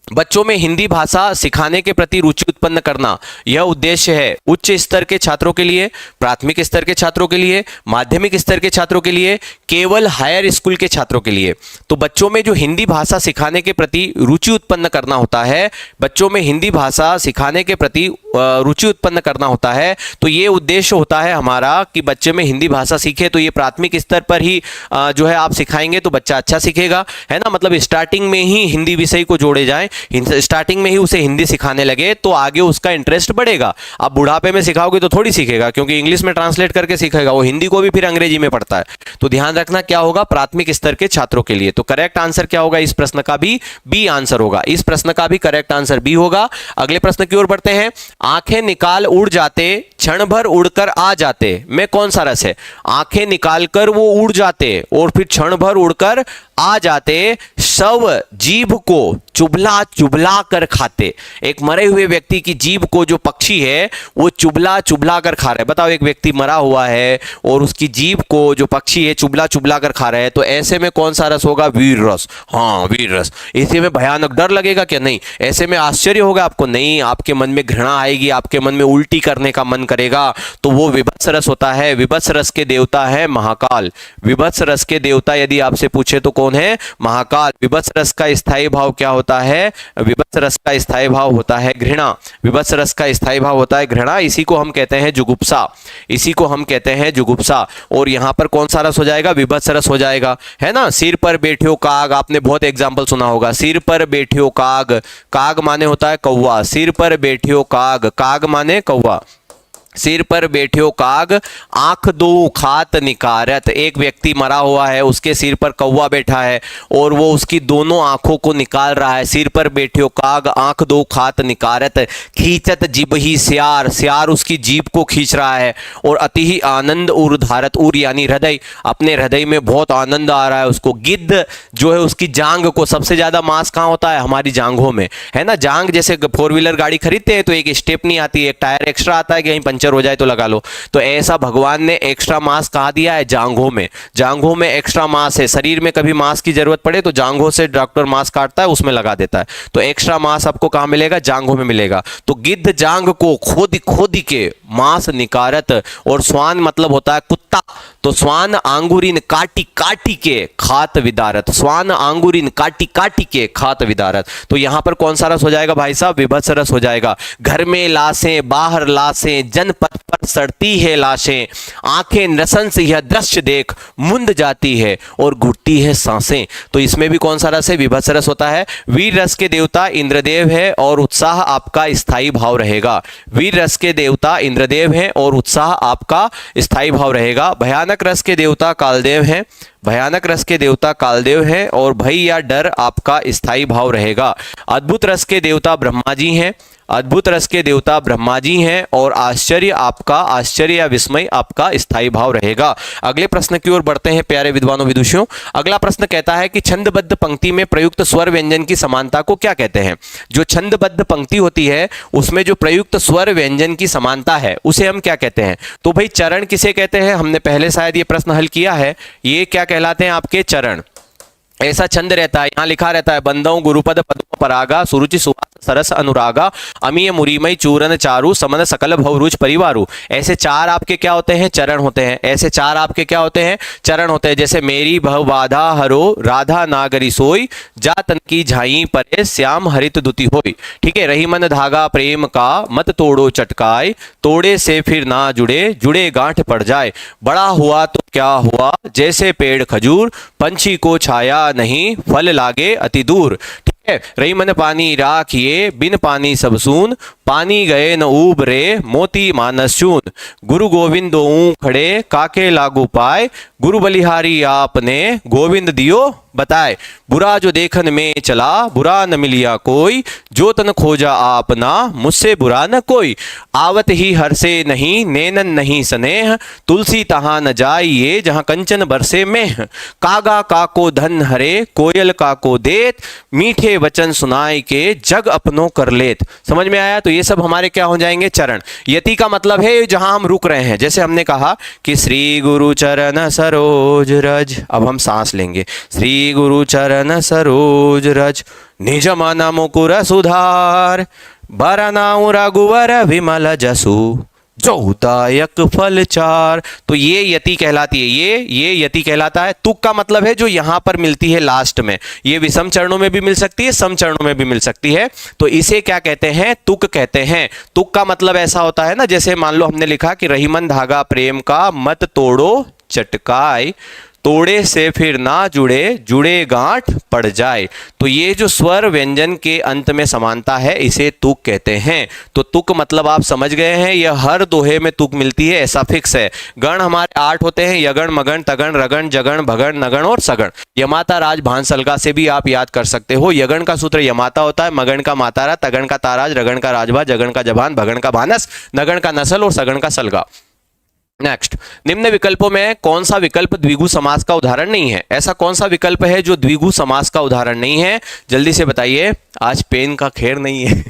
बच्चों में हिंदी भाषा सिखाने के प्रति रुचि उत्पन्न करना यह उद्देश्य है उच्च स्तर के छात्रों के लिए, प्राथमिक स्तर के छात्रों के लिए, माध्यमिक स्तर के छात्रों के लिए, केवल हायर स्कूल के छात्रों के लिए। तो बच्चों में जो हिंदी भाषा सिखाने के प्रति रुचि उत्पन्न करना होता है, बच्चों में हिंदी भाषा सिखाने के प्रति रुचि उत्पन्न करना होता है, तो ये उद्देश्य होता है हमारा कि बच्चे में हिंदी भाषा सीखे। तो ये प्राथमिक स्तर पर ही जो है आप सिखाएंगे तो बच्चा अच्छा सीखेगा, है ना। मतलब स्टार्टिंग में ही हिंदी विषय को जोड़े जाए, स्टार्टिंग में ही उसे हिंदी सिखाने लगे तो आगे उसका इंटरेस्ट बढ़ेगा। अब बुढ़ापे में सिखाओगे तो थोड़ी सीखेगा, क्योंकि इंग्लिश में ट्रांसलेट करके सीखेगा, वो हिंदी को भी फिर अंग्रेजी में पढ़ता है। तो ध्यान रखना क्या होगा, प्राथमिक स्तर के छात्रों के लिए। तो करेक्ट आंसर क्या होगा इस प्रश्न का? भी बी आंसर होगा। इस प्रश्न का भी करेक्ट आंसर बी होगा। अगले प्रश्न की ओर बढ़ते हैं। आंखें निकाल उड़ जाते, क्षण भर उड़कर आ जाते में कौन सा रस है? आंखें निकालकर वो उड़ जाते और फिर क्षण भर उड़कर आ जाते, शव जीभ को चुभला चुभला कर खाते। एक मरे हुए व्यक्ति की जीभ को जो पक्षी है वो चुभला चुभला कर खा रहा है। बताओ, एक व्यक्ति मरा हुआ है और उसकी जीभ को जो पक्षी है चुभला चुभला कर खा रहा है, तो ऐसे में कौन सा रस होगा? वीर रस। हाँ, वीर रस। इसी में भयानक डर लगेगा क्या? नहीं। ऐसे में आश्चर्य होगा आपको? नहीं। आपके मन में घृणा आएगी, आपके मन में उल्टी करने का मन करेगा, तो वो विभत्स रस होता है। विभत्स रस के देवता है महाकाल। विभत्स रस के देवता यदि आपसे पूछे तो कौन है? महाकाल। विभत्स रस का स्थायी भाव क्या होता है? विभत्स रस का स्थायी भाव होता है घृणा। विभत्स रस का स्थायी भाव होता है घृणा। इसी को हम कहते हैं जुगुप्सा। इसी को हम कहते हैं जुगुप्सा। और यहां पर कौन सा रस हो जाएगा? विभत्स रस हो जाएगा, है ना। सिर पर बैठियो काग, आपने बहुत एग्जाम्पल सुना होगा। सिर पर बैठियो काग, काग माने होता है कौवा। सिर पर बैठियो काग, काग माने कौवा। सिर पर बैठियो काग, आंख दो खात निकारत। एक व्यक्ति मरा हुआ है, उसके सिर पर कौवा बैठा है और वो उसकी दोनों आंखों को निकाल रहा है। सिर पर बैठियो काग, आंख दो खात निकारत, खींचत जिभ ही स्यार, स्यार उसकी जीभ को खींच रहा है। और अति ही आनंद उर धारत, उर यानी हृदय, अपने हृदय में बहुत आनंद आ रहा है उसको। गिद्ध जो है उसकी जांग को, सबसे ज्यादा मांस कहाँ होता है? हमारी जांघों में, है ना। जांग जैसे 4 व्हीलर गाड़ी खरीदते हैं तो एक स्टेपनी आती है, एक टायर एक्स्ट्रा आता है, कहीं पंचर हो जाए तो लगा लो। तो ऐसा भगवान ने एक्स्ट्रा मांस कहाँ दिया है? जांघों में। जांघों में एक्स्ट्रा मांस है। शरीर में कभी मांस की जरूरत पड़े तो जांघों से डॉक्टर मांस काटता है, उसमें लगा देता है। तो एक्स्ट्रा मांस आपको कहाँ मिलेगा? जांघों में मिलेगा। तो गिद्ध जांघ को खोदी खोदी के मांस निकारत, और स्वान मतलब होता है कुत्ता। तो स्वान आंगुरिन काटी काटी के खात विदारत, स्वान आंगुरिन काटी काटी के खात विदारत। तो यहां पर कौन सा रस हो जाएगा भाई साहब? विभत्स रस हो जाएगा। घर में लाशें बाहर लाशें, जनपथ पर सड़ती है लाशें, आंखें नसन से यह दृश्य देख मुंद जाती है और घुटती है सांसें। तो इसमें भी कौन सा रस है? विभत्स रस होता है। वीर रस के देवता इंद्रदेव है और उत्साह आपका स्थायी भाव रहेगा। वीर रस के देवता इंद्रदेव है और उत्साह आपका स्थायी भाव रहेगा। भयानक रस के देवता कालदेव हैं, भयानक रस के देवता कालदेव हैं और भय या डर आपका स्थायी भाव रहेगा। अद्भुत रस के देवता ब्रह्मा जी हैं, अद्भुत रस के देवता ब्रह्मा जी हैं और आश्चर्य आपका, आश्चर्य या विस्मय आपका स्थायी भाव रहेगा। अगले प्रश्न की ओर बढ़ते हैं प्यारे विद्वानों विदुषियों। अगला प्रश्न कहता है कि छंदबद्ध पंक्ति में प्रयुक्त स्वर व्यंजन की समानता को क्या कहते हैं? जो छंदबद्ध पंक्ति होती है उसमें जो प्रयुक्त स्वर व्यंजन की समानता है उसे हम क्या कहते हैं? तो भाई चरण किसे कहते हैं? हमने पहले शायद ये प्रश्न हल किया है। ये क्या कहलाते हैं? आपके चरण। ऐसा छंद रहता है, यहां लिखा रहता है बंदों गुरुपद पद्म परागा सुरुचि सुवास सरस अनुरागा अमीय मुरीमय चूरन चारु समन सकल भवरुच परिवारु। ऐसे चार आपके क्या होते हैं? चरण होते हैं। ऐसे चार आपके क्या होते हैं? चरण होते हैं। जैसे मेरी भव बाधा हरो राधा नागरी सोई, जा तन की झाई परे श्याम हरित दुति होई। ठीक है। रही मन धागा प्रेम का मत तोड़ो चटकाए, तोड़े से फिर ना जुड़े जुड़े गांठ पड़ जाए। बड़ा हुआ तो क्या हुआ जैसे पेड़ खजूर, पंछी को छाया नहीं फल लागे अति दूर। ठीक है। रही मन पानी राखिए बिन पानी सब सून, पानी गए न ऊबरे मोती मानस चून। गुरु गोविंद दो खड़े काके लागू पाए, गुरु बलिहारी आपने गोविंद दियो बताए। बुरा जो देखन में चला बुरा न मिलिया कोई, जो तन खोजा आपना मुझसे बुरा न कोई। आवत ही हर से नहीं नैनन नहीं स्नेह, तुलसी तहां न जाइए जहां कंचन बरसे में। कागा काको धन हरे कोयल काको देत, मीठे वचन सुनाई के जग अपनों कर लेत। समझ में आया? तो ये सब हमारे क्या हो जाएंगे? चरण। यति का मतलब है जहां हम रुक रहे हैं। जैसे हमने कहा कि श्री गुरु चरण सरोज रज, अब हम सांस लेंगे। श्री गुरु चरण सरोज रज, निज मन मुकुर सुधार, बरनाउ रघुवर विमल जसु, चौदायक फल चार। तो ये यति कहलाती है। ये यति कहलाता है। तुक का मतलब है जो यहां पर मिलती है लास्ट में। ये विषम चरणों में भी मिल सकती है, सम चरणों में भी मिल सकती है। तो इसे क्या कहते हैं? तुक कहते हैं। तुक का मतलब ऐसा होता है ना, जैसे मान लो हमने लिखा कि रहीमन धागा प्रेम का मत तोड़ो चटकाए, तोड़े से फिर ना जुड़े जुड़े गांठ पड़ जाए। तो ये जो स्वर व्यंजन के अंत में समानता है इसे तुक कहते हैं। तो तुक मतलब आप समझ गए हैं, यह हर दोहे में तुक मिलती है, ऐसा फिक्स है। गण हमारे 8 होते हैं, यगण मगण तगण रगण जगण भगण नगण और सगण। यमाता राज भान सलगा से भी आप याद कर सकते हो। यगण का सूत्र यमाता होता है, मगण का मातारा, तगण का ताराज, रगण का राजभा, जगण का जबान, भगण का भानस, नगण का नसल और सगण का सलगा। नेक्स्ट, निम्न विकल्पों में कौन सा विकल्प द्विगु समास का उदाहरण नहीं है? ऐसा कौन सा विकल्प है जो द्विगु समास का उदाहरण नहीं है? जल्दी से बताइए, आज पेन का खैर नहीं है।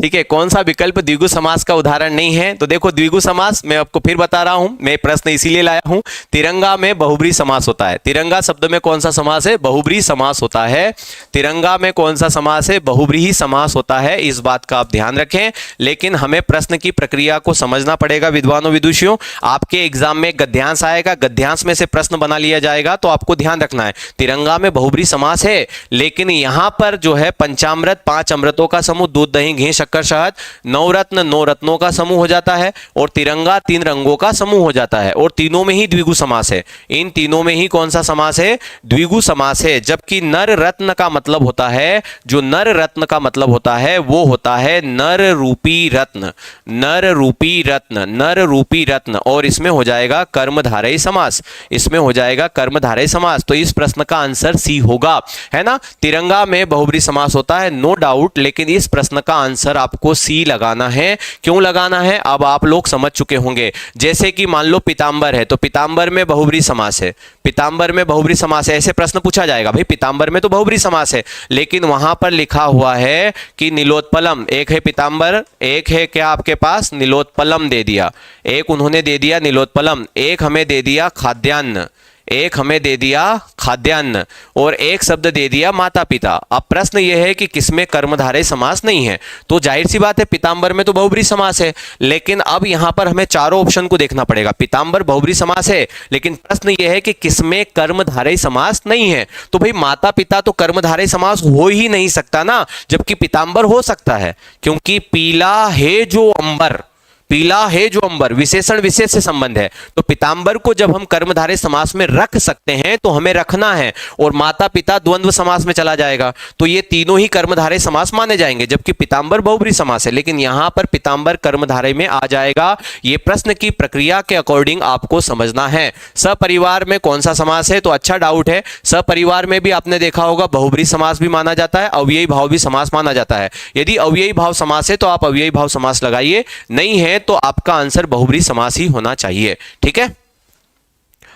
ठीक है, कौन सा विकल्प द्विगु समास का उदाहरण नहीं है? तो देखो द्विगु समास मैं आपको फिर बता रहा हूं, मैं प्रश्न इसीलिए लाया हूं। तिरंगा में बहुब्री समास होता है। तिरंगा शब्द में कौन सा समास है? बहुब्री समास होता है। तिरंगा में कौन सा समास है? बहुब्री ही समास होता है। इस बात का आप ध्यान रखें। लेकिन हमें प्रश्न की प्रक्रिया को समझना पड़ेगा विद्वानों विदुषियों। आपके एग्जाम में गद्यांश आएगा, गद्यांश में से प्रश्न बना लिया जाएगा, तो आपको ध्यान रखना है तिरंगा में बहुब्री समास है, लेकिन यहां पर जो है पंचामृत 5 अमृतों का समूह, दूध दही घी शक्कर शहद, नवरत्न 9 रत्नों का समूह हो जाता है, और तिरंगा 3 रंगों का समूह हो जाता है, और तीनों में ही द्विगु समास है। इन तीनों में ही कौन सा समास है? द्विगु समास है। जबकि नर रत्न का मतलब होता है, जो नर रत्न का मतलब होता है वो होता है नर रूपी रत्न, नर रूपी रत्न, नर रूपी रत्न। और इसमें हो जाएगा कर्मधारय समास, इसमें हो जाएगा कर्मधारय समास। तो इस प्रश्न का आंसर सी होगा, है ना। तिरंगा में बहुब्री समास होता है, नो डाउट, लेकिन इस प्रश्न का आंसर आपको सी लगाना है। क्यों लगाना है अब आप लोग समझ चुके होंगे। जैसे कि मान लो पीतांबर है, तो पीतांबर में बहुब्री समास है, पीतांबर में बहुब्री समास है। ऐसे प्रश्न पूछा जाएगा, भाई पीतांबर में तो बहुब्री समास है, लेकिन वहां पर लिखा हुआ है कि नीलोत्पलम, एक है पीतांबर, एक है क्या आपके पास नीलोत्पलम दे दिया, एक उन्होंने दे दिया नीलोत्पलम, एक हमें दे दिया खाद्यान्न, एक हमें दे दिया खाद्यान्न और एक शब्द दे दिया माता पिता। अब प्रश्न यह है कि किसमें कर्मधारय समास नहीं है। तो जाहिर सी बात है पीताम्बर में तो बहुब्री समास है, लेकिन अब यहां पर हमें चारों ऑप्शन को देखना पड़ेगा। पीताम्बर बहुब्री समास है, लेकिन प्रश्न यह है कि किसमें कर्मधारय समास नहीं है। तो भाई माता पिता तो कर्मधारय समास हो ही नहीं सकता ना, जबकि पीताम्बर हो सकता है, क्योंकि पीला है जो अंबर, पीला है जो अंबर विशेषण विशेष से संबंध है। तो पीताम्बर को जब हम कर्मधारय समास में रख सकते हैं तो हमें रखना है, और माता पिता द्वंद्व समास में चला जाएगा, तो ये तीनों ही कर्मधारय समास माने जाएंगे, जबकि पीताम्बर बहुब्री समास है। लेकिन यहां पर पीताम्बर कर्मधारय में आ जाएगा। ये प्रश्न की प्रक्रिया के अकॉर्डिंग आपको समझना है। सपरिवार में कौन सा समास है, तो अच्छा डाउट है। सपरिवार में भी आपने देखा होगा बहुब्री समास भी माना जाता है, अव्ययी भाव भी समास माना जाता है। यदि अव्ययी भाव समास है तो आप अव्ययी भाव समास लगाइए, नहीं है तो आपका आंसर बहुब्री समास ही होना चाहिए। ठीक है,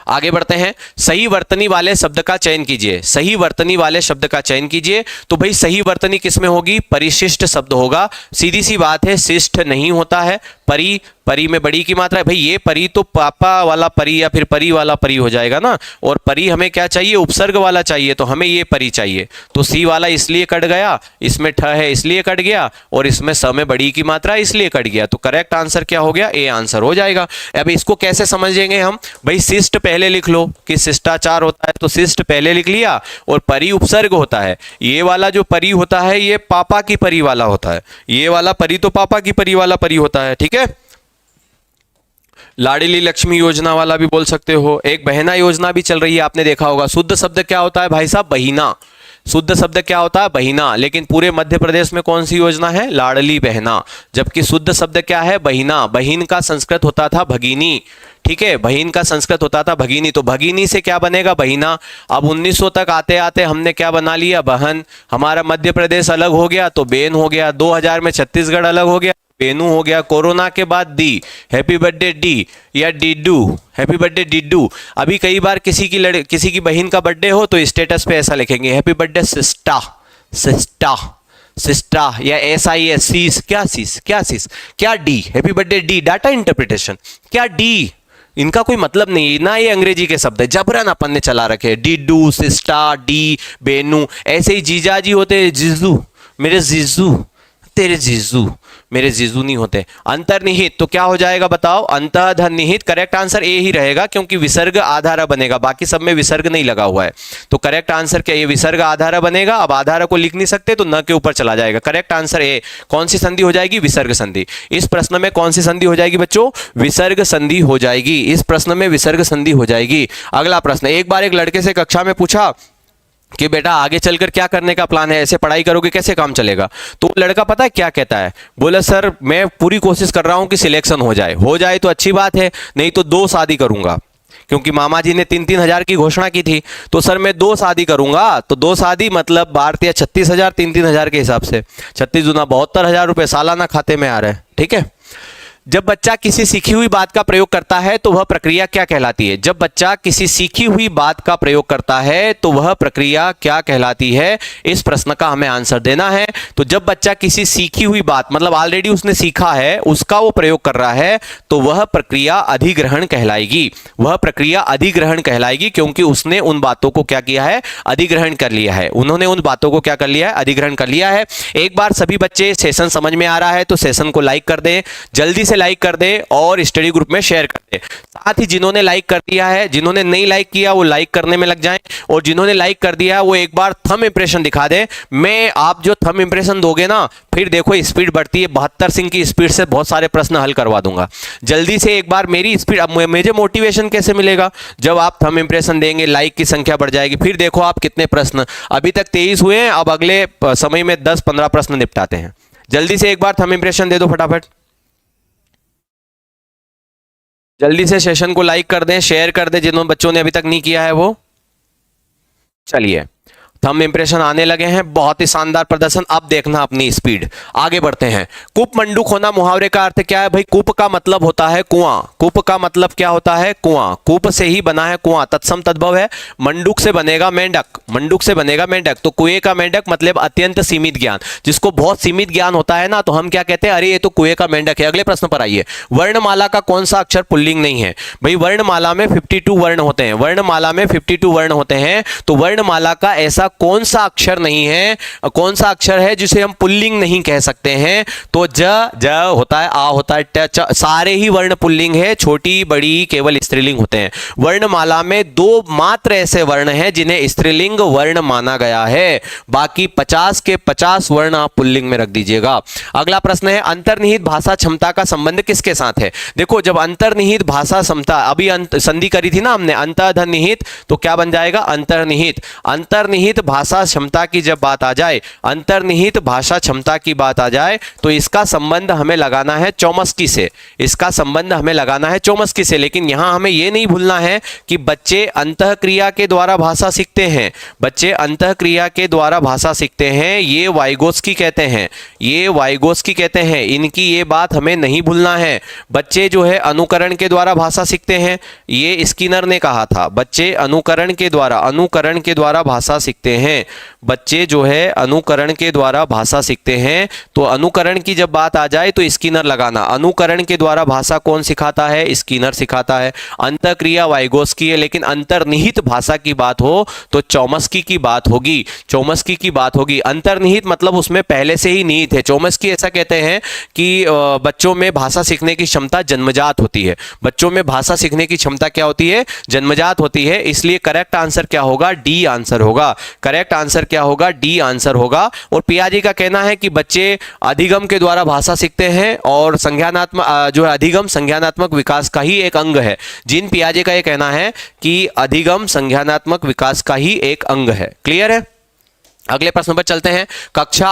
आगे बढ़ते हैं। सही वर्तनी वाले शब्द का चयन कीजिए। सही वर्तनी वाले शब्द का चयन कीजिए। तो भाई सही वर्तनी किसमें होगी, परिशिष्ट शब्द होगा। सीधी सी बात है, शिष्ट नहीं होता है। परी, परी में बड़ी की मात्रा है, भाई ये परी तो पापा वाला परी या फिर परी वाला परी हो जाएगा ना, और परी हमें क्या चाहिए, उपसर्ग वाला चाहिए, तो हमें ये परी चाहिए। तो सी वाला इसलिए कट गया, इसमें ठ है इसलिए कट गया, और इसमें स में बड़ी की मात्रा इसलिए कट गया। तो करेक्ट आंसर क्या हो गया, ए आंसर हो जाएगा। अब इसको कैसे समझेंगे हम, भाई शिष्ट पहले लिख लो कि शिष्टाचार होता है, तो शिष्ट पहले लिख लिया, और परी उपसर्ग होता है। ये वाला जो परी होता है ये पापा की परी वाला होता है, ये वाला परी तो पापा की परी वाला परी होता है। ठीक है, लाडली लक्ष्मी योजना वाला भी बोल सकते हो। एक बहना योजना भी चल रही है, आपने देखा होगा। शुद्ध शब्द क्या होता है भाई साहब, बहिना। शुद्ध शब्द क्या होता है, बहिना। लेकिन पूरे मध्य प्रदेश में कौन सी योजना है, लाडली बहना, जबकि शुद्ध शब्द क्या है, बहिना। बहिन का संस्कृत होता था भगिनी। ठीक है, बहिन का संस्कृत होता था भगिनी, तो भगिनी से क्या बनेगा, बहिना। अब 1900 तक आते आते हमने क्या बना लिया, बहन। हमारा मध्य प्रदेश अलग हो गया तो बेन हो गया। 2000 में छत्तीसगढ़ अलग हो गया, बेनू हो गया। कोरोना के बाद दी, हैप्पी बर्थडे डी या डिड्डू, हैप्पी बर्थडे डिड्डू। अभी कई बार किसी की बहन का बर्थडे हो तो स्टेटस पे ऐसा लिखेंगे, happy birthday sister, sister, sister, या SIS, सीस, क्या सीस, क्या सीस, क्या D, happy birthday D, data interpretation, क्या डी, इनका कोई मतलब नहीं ना, ये अंग्रेजी के शब्द है, जबरन अपन ने चला रखे। डिड्डू, सिस्टा, डी, बेनू। ऐसे ही जीजाजी होते हैं, जीजू, मेरे जीजू, तेरे जीजू, मेरे जीजू नहीं होते। अंतर्निहित तो क्या हो जाएगा बताओ, अंतर्निहित। करेक्ट आंसर ए ही रहेगा, क्योंकि विसर्ग आधार बनेगा, बाकी सब में विसर्ग नहीं लगा हुआ है। तो करेक्ट आंसर क्या, ये विसर्ग आधार बनेगा। अब आधार को लिख नहीं सकते तो न के ऊपर चला जाएगा। Correct answer A. कौन सी संधि हो जाएगी, विसर्ग संधि। इस प्रश्न में कौन सी संधि हो जाएगी बच्चों, विसर्ग संधि हो जाएगी। इस प्रश्न में विसर्ग संधि हो जाएगी। अगला प्रश्न, एक बार एक लड़के से कक्षा में पूछा कि बेटा आगे चलकर क्या करने का प्लान है, ऐसे पढ़ाई करोगे कैसे काम चलेगा। तो लड़का पता है क्या कहता है, बोला सर मैं पूरी कोशिश कर रहा हूं कि सिलेक्शन हो जाए तो अच्छी बात है, नहीं तो 2 शादी करूंगा, क्योंकि मामा जी ने 3-3 हजार की घोषणा की थी। तो सर मैं 2 शादी करूंगा, तो 2 शादी मतलब भारतीय 36,000, 3-3 हजार के हिसाब से 36 दूना 72,000 रुपए सालाना खाते में आ रहे हैं। ठीक है, जब बच्चा किसी सीखी हुई बात का प्रयोग करता है तो वह प्रक्रिया क्या कहलाती है। जब बच्चा किसी सीखी हुई बात का प्रयोग करता है तो वह प्रक्रिया क्या कहलाती है, इस प्रश्न का हमें आंसर देना है। तो जब बच्चा किसी सीखी हुई बात, मतलब ऑलरेडी उसने सीखा है, उसका वो प्रयोग कर रहा है, तो वह प्रक्रिया अधिग्रहण कहलाएगी। वह प्रक्रिया अधिग्रहण कहलाएगी, क्योंकि उसने उन बातों को क्या किया है, अधिग्रहण कर लिया है। उन्होंने उन बातों को क्या कर लिया है, अधिग्रहण कर लिया है। एक बार सभी बच्चे सेशन समझ में आ रहा है तो सेशन को लाइक कर दें, जल्दी से लाइक कर दे और स्टडी ग्रुप में शेयर कर दे। साथ ही जिन्होंने लाइक कर दिया है, जिन्होंने नहीं लाइक किया वो लाइक करने में लग जाएं, और जिन्होंने लाइक कर दिया वो एक बार थंब इंप्रेशन दिखा दे। मैं आप जो थंब इंप्रेशन दोगे ना, फिर देखो स्पीड बढ़ती है, 72 सिंह की स्पीड से बहुत सारे प्रश्न हल करवा दूंगा। जल्दी से एक बार मेरी स्पीड, अब मुझे मोटिवेशन कैसे मिलेगा, जब आप थंब इंप्रेशन देंगे, लाइक की संख्या बढ़ जाएगी। फिर देखो आप कितने प्रश्न, अभी तक 23 हुए हैं, अब अगले समय में 10-15 प्रश्न निपटाते हैं। जल्दी से एक बार थंब इंप्रेशन दे दो फटाफट, जल्दी से सेशन को लाइक कर दें, शेयर कर दें, जिन्होंने बच्चों ने अभी तक नहीं किया है वो। चलिए थंब इंप्रेशन आने लगे हैं, बहुत ही शानदार प्रदर्शन। अब देखना अपनी स्पीड, आगे बढ़ते हैं। कूप मंडूक होना मुहावरे का अर्थ क्या है भाई? कूप का मतलब होता है कुआं। कूप का मतलब क्या होता है? कुआं। कूप से ही बना है कुआं, तत्सम तद्भव है। मंडूक से बनेगा मेंढक, मंडूक से बनेगा मेंढक, तो कुएं का मेंढक मतलब अत्यंत सीमित ज्ञान। जिसको बहुत सीमित ज्ञान होता है ना, तो हम क्या कहते हैं? अरे ये तो कुएं का मेंढक है। अगले प्रश्न पर आइए। वर्णमाला का कौन सा अक्षर पुल्लिंग नहीं है? भाई वर्णमाला में 52 वर्ण होते हैं, वर्णमाला में 52 वर्ण होते हैं, तो वर्णमाला का ऐसा कौन सा अक्षर नहीं है, कौन सा अक्षर है जिसे हम पुल्लिंग नहीं कह सकते हैं? तो ज होता है, आ होता है, ट, च, सारे ही वर्ण पुल्लिंग है, छोटी बड़ी केवल स्त्रीलिंग होते हैं। वर्णमाला में 2 मात्र ऐसे वर्ण हैं जिन्हें स्त्रीलिंग वर्ण माना गया है, बाकी 50 के 50 वर्ण आप पुल्लिंग में रख दीजिएगा। अगला प्रश्न है, अंतर्निहित भाषा क्षमता का संबंध किसके साथ है? देखो, जब अंतर्निहित भाषा क्षमता, अभी संधि करी थी ना हमने, अंतर्निहित, तो क्या बन जाएगा? अंतर्निहित। अंतर्निहित भाषा क्षमता की जब बात आ जाए, अंतर्निहित भाषा क्षमता की बात आ जाए, तो इसका संबंध हमें लगाना है चौमस्की से, इसका संबंध हमें लगाना है चौमस्की से। लेकिन यहां हमें यह नहीं भूलना है कि बच्चे अंतःक्रिया के द्वारा भाषा सीखते हैं, बच्चे अंतःक्रिया के द्वारा भाषा सीखते हैं, ये वाइगोत्स्की कहते हैं, ये वाइगोत्स्की कहते हैं, इनकी ये बात हमें नहीं भूलना है। बच्चे जो है अनुकरण के द्वारा भाषा सीखते हैं, ये स्किनर ने कहा था, बच्चे अनुकरण के द्वारा भाषा सीखते हैं, बच्चे जो है अनुकरण के द्वारा भाषा सीखते हैं। तो अनुकरण की जब बात आ जाए तो स्किनर लगाना, अनुकरण के द्वारा भाषा कौन सिखाता है? स्किनर सिखाता है। अंतःक्रिया वाइगोत्स्की है, लेकिन अंतर्निहित भाषा की बात हो तो चौमस्की की बात होगी, चौमस्की की बात होगी। अंतर्निहित मतलब उसमें पहले से ही निहित है। चौमस्की ऐसा कहते हैं कि बच्चों में भाषा सीखने की क्षमता जन्मजात होती है, बच्चों में भाषा सीखने की क्षमता क्या होती है? जन्मजात होती है। इसलिए करेक्ट आंसर क्या होगा? डी आंसर होगा। करेक्ट आंसर क्या होगा? डी आंसर होगा। और पियाजी का कहना है कि बच्चे अधिगम के द्वारा भाषा सीखते हैं, और संज्ञानात्मक जो है अधिगम संज्ञानात्मक विकास का ही एक अंग है। जीन पियाजे का यह कहना है कि अधिगम संज्ञानात्मक विकास का ही एक अंग है। क्लियर है? अगले प्रश्न पर चलते हैं। कक्षा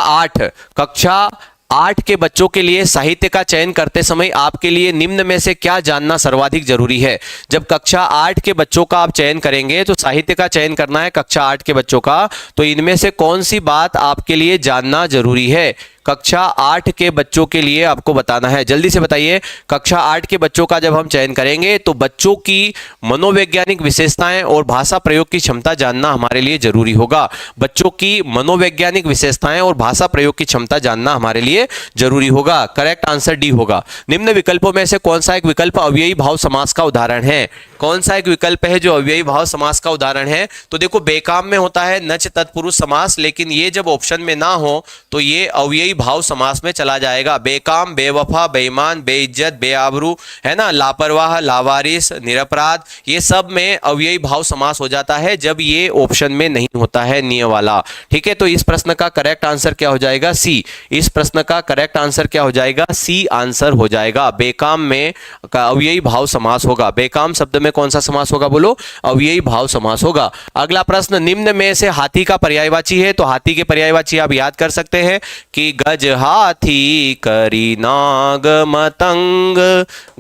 8 के बच्चों के लिए साहित्य का चयन करते समय आपके लिए निम्न में से क्या जानना सर्वाधिक जरूरी है? जब कक्षा 8 के बच्चों का आप चयन करेंगे तो साहित्य का चयन करना है कक्षा 8 के बच्चों का, तो इनमें से कौन सी बात आपके लिए जानना जरूरी है? कक्षा 8 के बच्चों के लिए आपको बताना है, जल्दी से बताइए। कक्षा 8 के बच्चों का जब हम चयन करेंगे तो बच्चों की मनोवैज्ञानिक विशेषताएं और भाषा प्रयोग की क्षमता जानना हमारे लिए जरूरी होगा। बच्चों की मनोवैज्ञानिक विशेषताएं और भाषा प्रयोग की क्षमता जानना हमारे लिए जरूरी होगा। करेक्ट आंसर डी होगा। निम्न विकल्पों में से कौन सा एक विकल्प अव्ययी भाव समास का उदाहरण है? कौन सा एक विकल्प है जो अव्ययी भाव समास का उदाहरण है? तो देखो, बेकाम में होता है नच तत्पुरुष समास, लेकिन ये जब ऑप्शन में ना हो तो ये अव्ययी भाव समास में चला जाएगा। बेकाम, बेवफा, बेईमान, बेइज्जत, बेआबरू, है ना, लापरवाह, लावारिस, निरपराध, ये सब में अव्ययी भाव समास हो जाता है जब ये ऑप्शन में नहीं होता है नियम वाला। ठीक है, तो इस प्रश्न का करेक्ट आंसर क्या हो जाएगा? सी। इस प्रश्न का करेक्ट आंसर क्या हो जाएगा? सी आंसर हो जाएगा। बेकाम में अव्ययी भाव समास होगा। बेकाम शब्द में कौन सा समास होगा? बोलो, अव्ययी भाव समास होगा। अगला प्रश्न, निम्न में से हाथी का पर्यायवाची है? तो हाथी के पर्यायवाची आप याद कर सकते हैं कि गज हाथी करी नाग मतंग,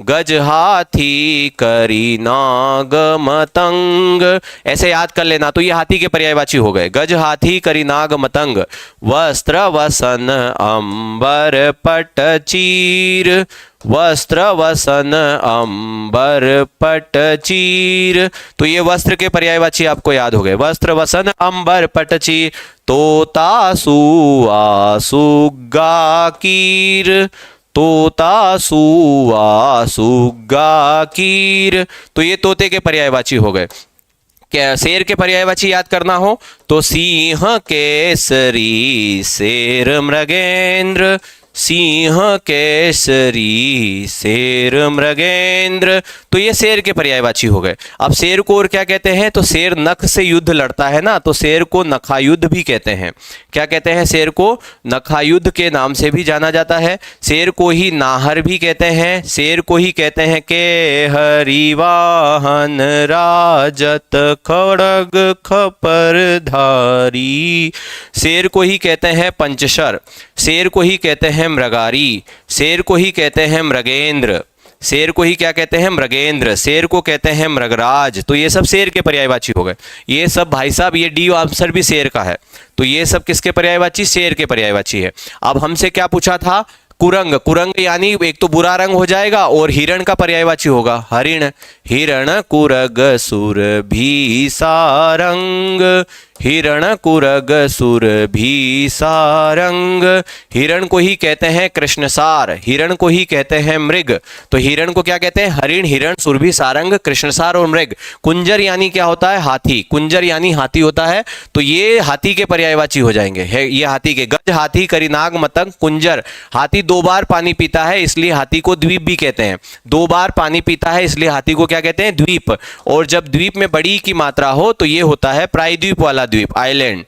गज हाथी करी नाग मतंग, ऐसे याद कर लेना। तो ये हाथी के पर्यायवाची हो गए। गज हाथी करी नाग मतंग, वस्त्र वसन अंबर पट चीर, वस्त्र वसन अंबर पट चीर, तो ये वस्त्र के पर्यायवाची आपको याद हो गए। वस्त्र वसन अंबर पट चीर, तोता सुआ सुग्गा कीर, तोता सुआ सुग्गा कीर, तो ये तोते के पर्यायवाची हो गए। क्या शेर के पर्यायवाची याद करना हो तो सिंह केसरी शेर मृगेंद्र, सिंह केसरी शेर मृगेंद्र, तो ये शेर के पर्यायवाची हो गए। अब शेर को और क्या कहते हैं? तो शेर नख से युद्ध लड़ता है ना, तो शेर को नखायुद्ध भी कहते हैं। क्या कहते हैं? शेर को नखायुद्ध के नाम से भी जाना जाता है। शेर को ही नाहर भी कहते हैं। शेर को ही कहते हैं के हरिवाहन राजत खड़ग खपर धारी, शेर को ही कहते हैं पंचशर, शेर को ही कहते हैं मृगारी, शेर को ही कहते हैं मृगेंद्र, शेर को ही क्या कहते हैं? मृगेंद्र। शेर को कहते हैं मृगराज। तो ये सब शेर के पर्यायवाची हो गए। ये सब भाई साहब, ये डी आंसर भी शेर का है। तो ये सब किसके पर्यायवाची? शेर के पर्यायवाची है। अब हमसे क्या पूछा था? कुरंग। कुरंग यानी एक तो बुरा रंग हो जाएगा, और हिरण का पर्यायवाची होगा हरिण। हिरण कुरग सुर भी सारंग, हिरण कुरग सुर भी सारंग। हिरण को ही कहते हैं कृष्णसार, हिरण को ही कहते हैं मृग। तो हिरण को क्या कहते हैं? हरिण, हिरण, सुरभि, सारंग, कृष्णसार और मृग। कुंजर यानी क्या होता है? हाथी। कुंजर यानी हाथी होता है। तो ये हाथी के पर्यायवाची हो जाएंगे। है ये हाथी के। गज, हाथी, करीनाग, मतंग, कुंजर। हाथी 2 बार पानी पीता है, इसलिए हाथी को द्वीप भी कहते हैं। 2 बार पानी पीता है, इसलिए हाथी को क्या कहते हैं? द्वीप। और जब द्वीप में बड़ी की मात्रा हो तो ये होता है प्रायद्वीप वाला द्वीप, आइलैंड।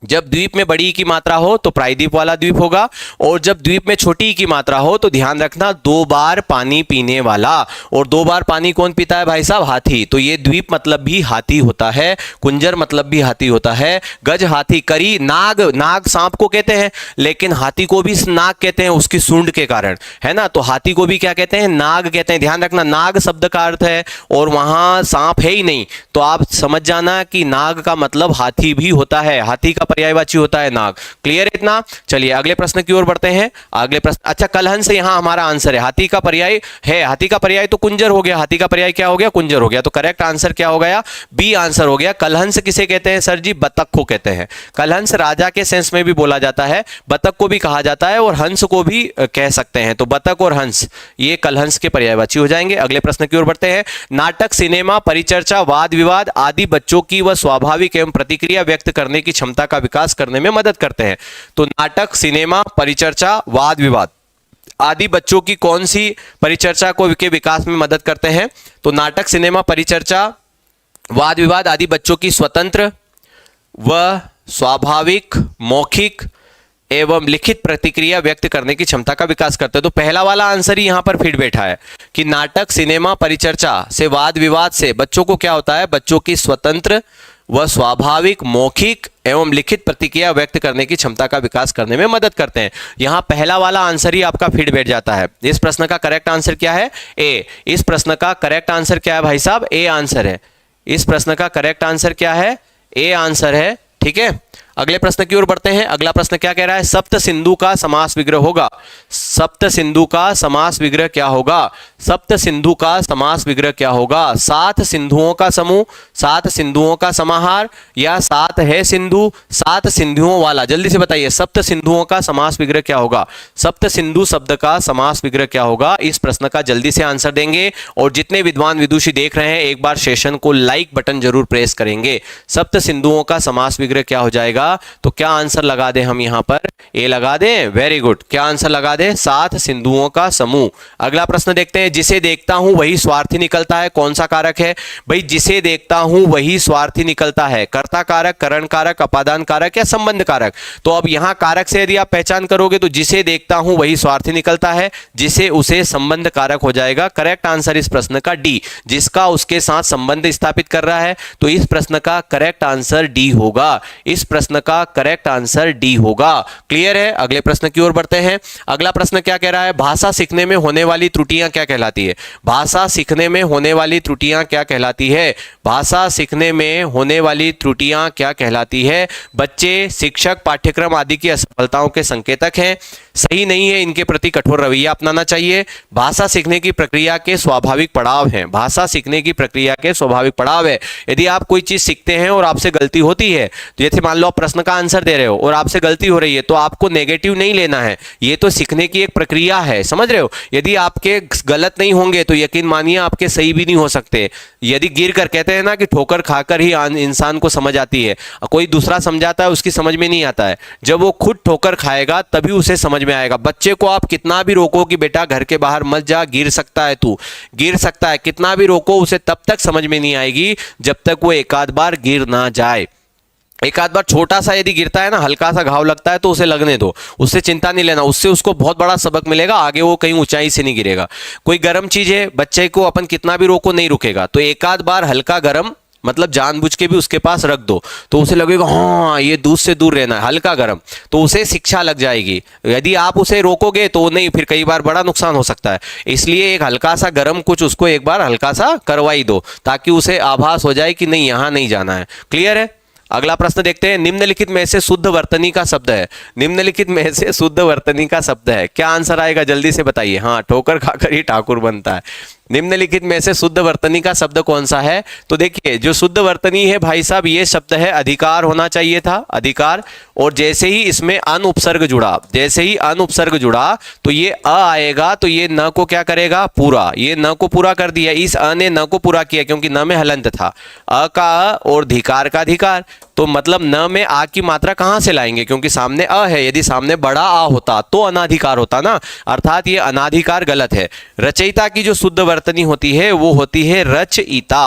जब द्वीप में बड़ी की मात्रा हो तो प्रायद्वीप वाला द्वीप होगा, और जब द्वीप में छोटी की मात्रा हो तो ध्यान रखना 2 बार पानी पीने वाला। और 2 बार पानी कौन पीता है भाई साहब? हाथी। तो ये द्वीप मतलब भी हाथी होता है, कुंजर मतलब भी हाथी होता है। गज, हाथी, करी, नाग। नाग सांप को कहते हैं, लेकिन हाथी को भी नाग कहते हैं उसकी सूंड के कारण, है ना। तो हाथी को भी क्या कहते हैं? नाग कहते हैं। ध्यान रखना, नाग शब्द का अर्थ है और वहां सांप है ही नहीं, तो आप समझ जाना कि नाग का मतलब हाथी भी होता है। हाथी का पर्यायवाची होता है नाग। क्लियर इतना? चलिए अगले प्रश्न की ओर बढ़ते हैं। अगले प्रश्न, अच्छा कलहंस यहां हमारा आंसर है। हाथी का पर्याय है, हाथी का पर्याय तो कुंजर हो गया। हाथी का पर्याय क्या हो गया? कुंजर हो गया। तो करेक्ट आंसर क्या हो गया? बी आंसर हो गया। कलहंस किसे कहते हैं सर जी? बतख को कहते हैं। कलहंस राजा के सेंस में भी बोला जाता है, बतख को भी कहा जाता है, और हंस को भी कह सकते हैं। तो बतख और हंस ये कलहंस के पर्यायवाची हो जाएंगे। अगले प्रश्न की ओर बढ़ते हैं। नाटक, सिनेमा, परिचर्चा, वाद विवाद आदि बच्चों की व स्वाभाविक एवं प्रतिक्रिया व्यक्त करने की क्षमता का विकास करने में मदद करते हैं। तो नाटक, सिनेमा, परिचर्चा, वाद विवाद आदि बच्चों की कौन सी परिचर्चा को के विकास में मदद करते हैं? तो नाटक, सिनेमा, परिचर्चा, वाद विवाद आदि बच्चों की स्वतंत्र व स्वाभाविक, मौखिक एवं लिखित प्रतिक्रिया व्यक्त करने की क्षमता का विकास करते हैं। तो पहला वाला आंसर ही यहां पर फिट बैठा है कि नाटक, सिनेमा, परिचर्चा से, वाद विवाद से बच्चों को क्या होता है? बच्चों की स्वतंत्र व स्वाभाविक, मौखिक एवं लिखित प्रतिक्रिया व्यक्त करने की क्षमता का विकास करने में मदद करते हैं। यहां पहला वाला आंसर ही आपका फिट बैठ जाता है। इस प्रश्न का करेक्ट आंसर क्या है? ए। इस प्रश्न का करेक्ट आंसर क्या है भाई साहब? ए आंसर है। इस प्रश्न का करेक्ट आंसर क्या है? ए आंसर है। ठीक है, अगले प्रश्न की ओर बढ़ते हैं। अगला प्रश्न क्या कह रहा है? सप्त सिंधु का समास विग्रह होगा। सप्त सिंधु का समास विग्रह क्या होगा? सप्त सिंधु का समास विग्रह क्या होगा? 7 सिंधुओं का समूह, 7 सिंधुओं का समाहार, या 7 है सिंधु, 7 सिंधुओं वाला? जल्दी से बताइए, सप्त सिंधुओं का समास विग्रह क्या होगा? सप्त सिंधु शब्द का समास विग्रह क्या होगा? इस प्रश्न का जल्दी से आंसर देंगे। और जितने विद्वान विदुषी देख रहे हैं, एक बार सेशन को लाइक बटन जरूर प्रेस करेंगे। सप्त सिंधुओं का समास विग्रह क्या हो जाएगा? तो क्या आंसर लगा दें हम यहां पर? ए लगा दें। Very good. क्या आंसर लगा दें? 7 सिंधुओं का समूह। अगला प्रश्न देखते हैं। जिसे देखता हूं वही स्वार्थी निकलता है, कौन सा कारक है भाई? जिसे देखता हूं वही स्वार्थी निकलता है। कर्ता कारक, करण कारक, अपादान कारक या संबंध कारक? तो अब यहां कारक से यदि आप पहचान करोगे तो जिसे देखता हूं वही स्वार्थी निकलता है, जिसे उसे संबंध कारक हो जाएगा। करेक्ट आंसर इस प्रश्न का डी, जिसका उसके साथ संबंध स्थापित कर रहा है। तो इस प्रश्न का करेक्ट आंसर डी होगा। इस प्रश्न का करेक्ट आंसर डी होगा। क्लियर है? अगले प्रश्न की ओर बढ़ते हैं। अगला प्रश्न क्या कह रहा है? भाषा सीखने में होने वाली त्रुटियां क्या कहलाती है? भाषा सीखने में होने वाली त्रुटियां क्या कहलाती है? भाषा सीखने में होने वाली त्रुटियां क्या कहलाती है? बच्चे, शिक्षक, पाठ्यक्रम आदि की असफलताओं के संकेतक हैं। सही नहीं है, इनके प्रति कठोर रवैया अपनाना चाहिए। भाषा सीखने की प्रक्रिया के स्वाभाविक पड़ाव हैं। भाषा सीखने की प्रक्रिया के स्वाभाविक पड़ाव है। यदि आप कोई चीज सीखते हैं और आपसे गलती होती है, तो जैसे मान लो आप प्रश्न का आंसर दे रहे हो और आपसे गलती हो रही है, तो आपको नेगेटिव नहीं लेना है। ये तो सीखने की एक प्रक्रिया है, समझ रहे हो? यदि आपके गलत नहीं होंगे तो यकीन मानिए आपके सही भी नहीं हो सकते। यदि गिर कर, कहते हैं ना कि ठोकर खाकर ही इंसान को समझ आती है, कोई दूसरा समझाता है उसकी समझ में नहीं आता है। जब वो खुद ठोकर खाएगा तभी उसे समझ में आएगा। बच्चे को आप कितना भी रोको कि बेटा घर के बाहर मत जा, गिर सकता है, तू गिर सकता है, कितना भी रोको उसे तब तक समझ में नहीं आएगी जब तक वो एक आध बार गिर ना जाए। एक आध बार छोटा सा यदि गिरता है ना, हल्का सा घाव लगता है तो उसे लगने दो, उससे चिंता नहीं लेना, उससे उसको बहुत बड़ा सबक मिलेगा, आगे वो कहीं ऊंचाई से नहीं गिरेगा। कोई गर्म चीज है, बच्चे को अपन कितना भी रोको नहीं रुकेगा, तो एक आध बार हल्का गर्म मतलब जानबूझ के भी उसके पास रख दो तो उसे लगेगा हाँ ये दूध से दूर रहना है, हल्का गर्म, तो उसे शिक्षा लग जाएगी। यदि आप उसे रोकोगे तो नहीं, फिर कई बार बड़ा नुकसान हो सकता है। इसलिए एक हल्का सा गर्म कुछ उसको एक बार हल्का सा करवाई दो ताकि उसे आभास हो जाए कि नहीं यहाँ नहीं जाना है। क्लियर है? अगला प्रश्न देखते हैं। निम्नलिखित में से शुद्ध वर्तनी का शब्द है, निम्नलिखित में से शुद्ध वर्तनी का शब्द है, क्या आंसर आएगा जल्दी से बताइए। हाँ, ठोकर खाकर ही ठाकुर बनता है। निम्नलिखित में से शुद्ध वर्तनी का शब्द कौन सा है? तो देखिए जो शुद्ध वर्तनी है भाई साहब, ये शब्द है अधिकार होना चाहिए था, अधिकार। और जैसे ही इसमें अन उपसर्ग जुड़ा, जैसे ही अन उपसर्ग जुड़ा तो ये अ आएगा, तो ये न को क्या करेगा? पूरा। ये न को पूरा कर दिया, इस अ ने न को पूरा किया क्योंकि न में हलंत था। अ का अ और धिकार का धिकार, तो मतलब न में आ की मात्रा कहां से लाएंगे? क्योंकि सामने अ है, यदि सामने बड़ा आ होता तो अनाधिकार होता ना, अर्थात ये अनाधिकार गलत है। रचयिता की जो शुद्ध वर्तनी होती है वो होती है रचयिता।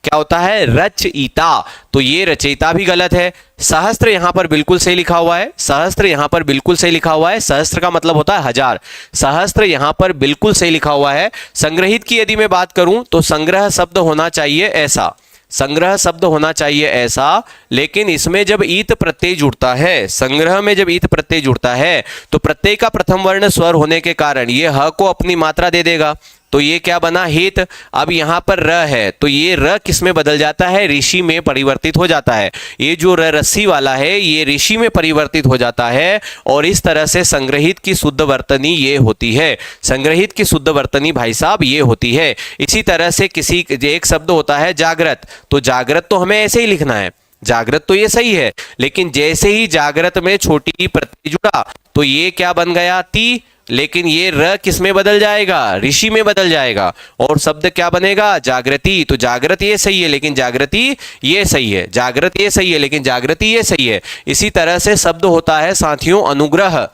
क्या होता है? रचयिता। तो ये रचयिता भी गलत है। सहस्त्र यहां पर बिल्कुल सही लिखा हुआ है, सहस्त्र यहां पर बिल्कुल सही लिखा हुआ है। सहस्त्र का मतलब होता है हजार, सहस्त्र यहां पर बिल्कुल सही लिखा हुआ है। संग्रहित की यदि मैं बात करूं तो संग्रह शब्द होना चाहिए ऐसा, संग्रह शब्द होना चाहिए ऐसा, लेकिन इसमें जब ईत प्रत्यय जुड़ता है, संग्रह में जब ईत प्रत्यय जुड़ता है तो प्रत्यय का प्रथम वर्ण स्वर होने के कारण ये ह को अपनी मात्रा दे देगा, तो ये क्या बना? हित। अब यहां पर र है तो ये र किस में बदल जाता है? ऋषि में परिवर्तित हो जाता है। ये जो र रस्सी वाला है ये ऋषि में परिवर्तित हो जाता है और इस तरह से संग्रहित की शुद्ध वर्तनी ये होती है। संग्रहित की शुद्ध वर्तनी भाई साहब ये होती है। इसी तरह से किसी एक शब्द होता है जागृत, तो जागृत तो हमें ऐसे ही लिखना है, जागृत तो ये सही है, लेकिन जैसे ही जागृत में छोटी प्रत्यय जुड़ा तो ये क्या बन गया? ती। लेकिन ये र किस में बदल जाएगा? ऋषि में बदल जाएगा और शब्द क्या बनेगा? जागृति। तो जागृत ये सही है लेकिन जागृति ये सही है, जागृत ये सही है लेकिन जागृति ये सही है। इसी तरह से शब्द होता है साथियों अनुग्रह,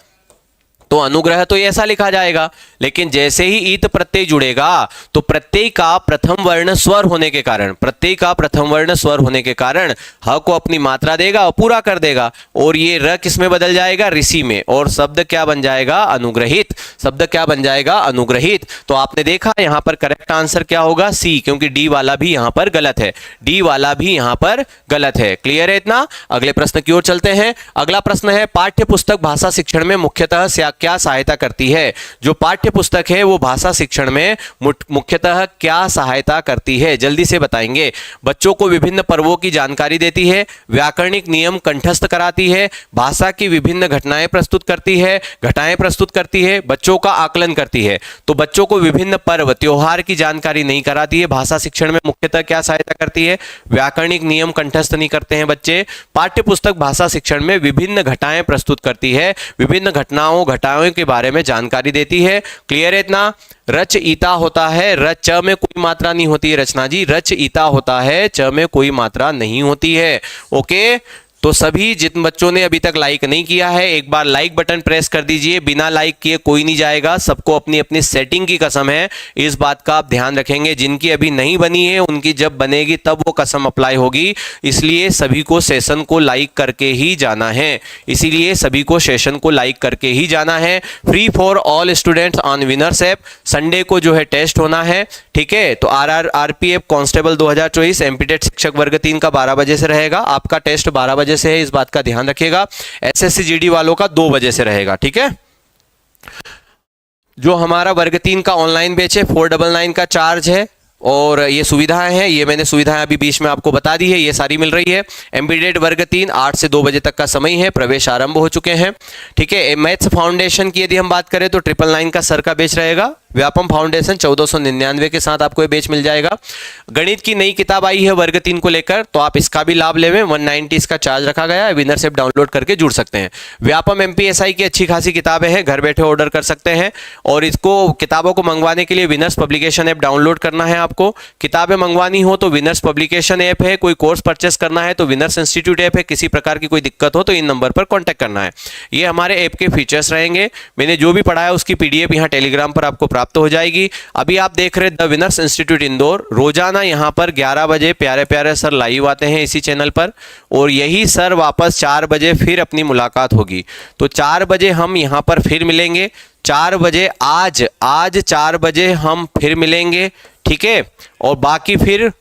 तो अनुग्रह तो ऐसा लिखा जाएगा, लेकिन जैसे ही ईत प्रत्यय जुड़ेगा तो प्रत्यय का प्रथम वर्ण स्वर होने के कारण, प्रत्यय का प्रथम वर्ण स्वर होने के कारण ह को अपनी मात्रा देगा और पूरा कर देगा और ये र किस में बदल जाएगा? ऋषि में, और शब्द क्या बन जाएगा? अनुग्रहित। शब्द क्या बन जाएगा? अनुग्रहित। तो आपने देखा यहां पर करेक्ट आंसर क्या होगा? सी, क्योंकि डी वाला भी यहां पर गलत है, डी वाला भी यहां पर गलत है। क्लियर है इतना? अगले प्रश्न की ओर चलते हैं। अगला प्रश्न है पाठ्य पुस्तक भाषा शिक्षण में मुख्यतः क्या सहायता करती है? जो पाठ्य पुस्तक है वो भाषा शिक्षण में मुख्यतः क्या सहायता करती है? जल्दी से बताएंगे। बच्चों को विभिन्न पर्वों की जानकारी देती है, व्याकरणिक नियम कंठस्थ कराती है, भाषा की विभिन्न घटनाएं प्रस्तुत करती है, घटाएं प्रस्तुत करती है, बच्चों का आकलन करती है। तो बच्चों को विभिन्न पर्व त्योहार की जानकारी नहीं कराती है। भाषा शिक्षण में मुख्यतः क्या सहायता करती है? व्याकरणिक नियम कंठस्थ नहीं करते हैं बच्चे। पाठ्य पुस्तक भाषा शिक्षण में विभिन्न घटाएं प्रस्तुत करती है, विभिन्न घटाओं के बारे में जानकारी देती है। क्लियर है इतना? रचयिता होता है, च में कोई मात्रा नहीं होती है रचना जी, रचयिता होता है, च में कोई मात्रा नहीं होती है। ओके, तो सभी जिन बच्चों ने अभी तक लाइक नहीं किया है एक बार लाइक बटन प्रेस कर दीजिए। बिना लाइक किए कोई नहीं जाएगा, सबको अपनी अपनी सेटिंग की कसम है, इस बात का आप ध्यान रखेंगे। जिनकी अभी नहीं बनी है उनकी जब बनेगी तब वो कसम अप्लाई होगी, इसलिए सभी को सेशन को लाइक करके ही जाना है, इसीलिए सभी को सेशन को लाइक करके ही जाना है। Free for all students on winners app. Sunday को जो है टेस्ट होना है, ठीक है। तो आरपीएफ कांस्टेबल 2024 एमपीटेट शिक्षक वर्ग 3 का 12 बजे से रहेगा, आपका टेस्ट 12 बजे से है, इस बात का ध्यान रखिएगा। एसएससी जीडी वालों का 2 बजे से रहेगा, ठीक है। जो हमारा वर्ग 3 का ऑनलाइन बैच है 499 का चार्ज है और ये सुविधाएं हैं, ये मैंने सुविधाएं अभी बीच में आपको बता दी है, ये सारी मिल रही है। एमपीटेट वर्ग 3 8 से 2 बजे तक का समय है, प्रवेश आरंभ हो चुके हैं, ठीक है। मैथ्स फाउंडेशन की यदि हम बात करें तो 999 का सर का बैच रहेगा। व्यापम फाउंडेशन 1499 के साथ आपको ये बैच मिल जाएगा। गणित की नई किताब आई है वर्ग 3 को लेकर, तो आप इसका भी लाभ लेवें। 190 इसका चार्ज रखा गया है, विनर्स ऐप डाउनलोड करके जुड़ सकते हैं। व्यापम एमपीएसआई की अच्छी खासी किताबें हैं, घर बैठे ऑर्डर कर सकते हैं। और इसको किताबों को मंगवाने के लिए विनर्स पब्लिकेशन ऐप डाउनलोड करना है आपको। किताबें मंगवानी हो तो विनर्स पब्लिकेशन ऐप है, कोई कोर्स परचेस करना है तो विनर्स इंस्टीट्यूट ऐप है। किसी प्रकार की कोई दिक्कत हो तो इन नंबर पर कॉन्टैक्ट करना है। ये हमारे ऐप के फीचर्स रहेंगे। मैंने जो भी पढ़ाया उसकी पीडीएफ यहाँ टेलीग्राम पर आपको प्राप्त हो जाएगी। अभी आप देख रहे द विनर्स इंस्टीट्यूट इंदौर, रोजाना यहाँ पर 11 बजे प्यारे प्यारे सर लाइव आते हैं इसी चैनल पर, और यही सर वापस 4 बजे फिर अपनी मुलाकात होगी। तो 4 बजे हम यहाँ पर फिर मिलेंगे, 4 बजे आज 4 बजे हम फिर मिलेंगे, ठीक है। और बाकी फिर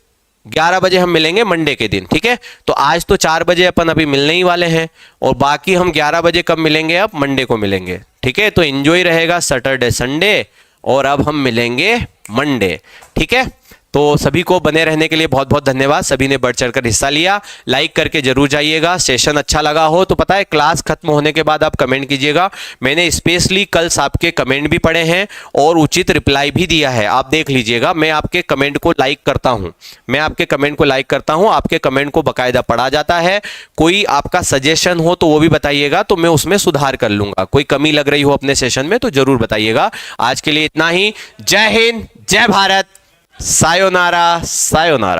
11 बजे हम मिलेंगे मंडे के दिन, ठीक है। तो आज तो 4 बजे अपन अभी मिलने ही वाले हैं, और बाकी हम 11 बजे कब मिलेंगे, अब मंडे को मिलेंगे, ठीक है। तो एंजॉय रहेगा सैटरडे संडे, और अब हम मिलेंगे मंडे, ठीक है। तो सभी को बने रहने के लिए बहुत बहुत धन्यवाद। सभी ने बढ़ चढ़कर हिस्सा लिया, लाइक करके जरूर जाइएगा। सेशन अच्छा लगा हो तो पता है क्लास खत्म होने के बाद आप कमेंट कीजिएगा। मैंने स्पेशली कल आपके कमेंट भी पढ़े हैं और उचित रिप्लाई भी दिया है, आप देख लीजिएगा। मैं आपके कमेंट को लाइक करता हूं, आपके कमेंट को बकायदा पढ़ा जाता है। कोई आपका सजेशन हो तो वो भी बताइएगा, तो मैं उसमें सुधार कर लूंगा। कोई कमी लग रही हो अपने सेशन में तो जरूर बताइएगा। आज के लिए इतना ही। जय हिंद, जय भारत, सायोनारा सायोनारा।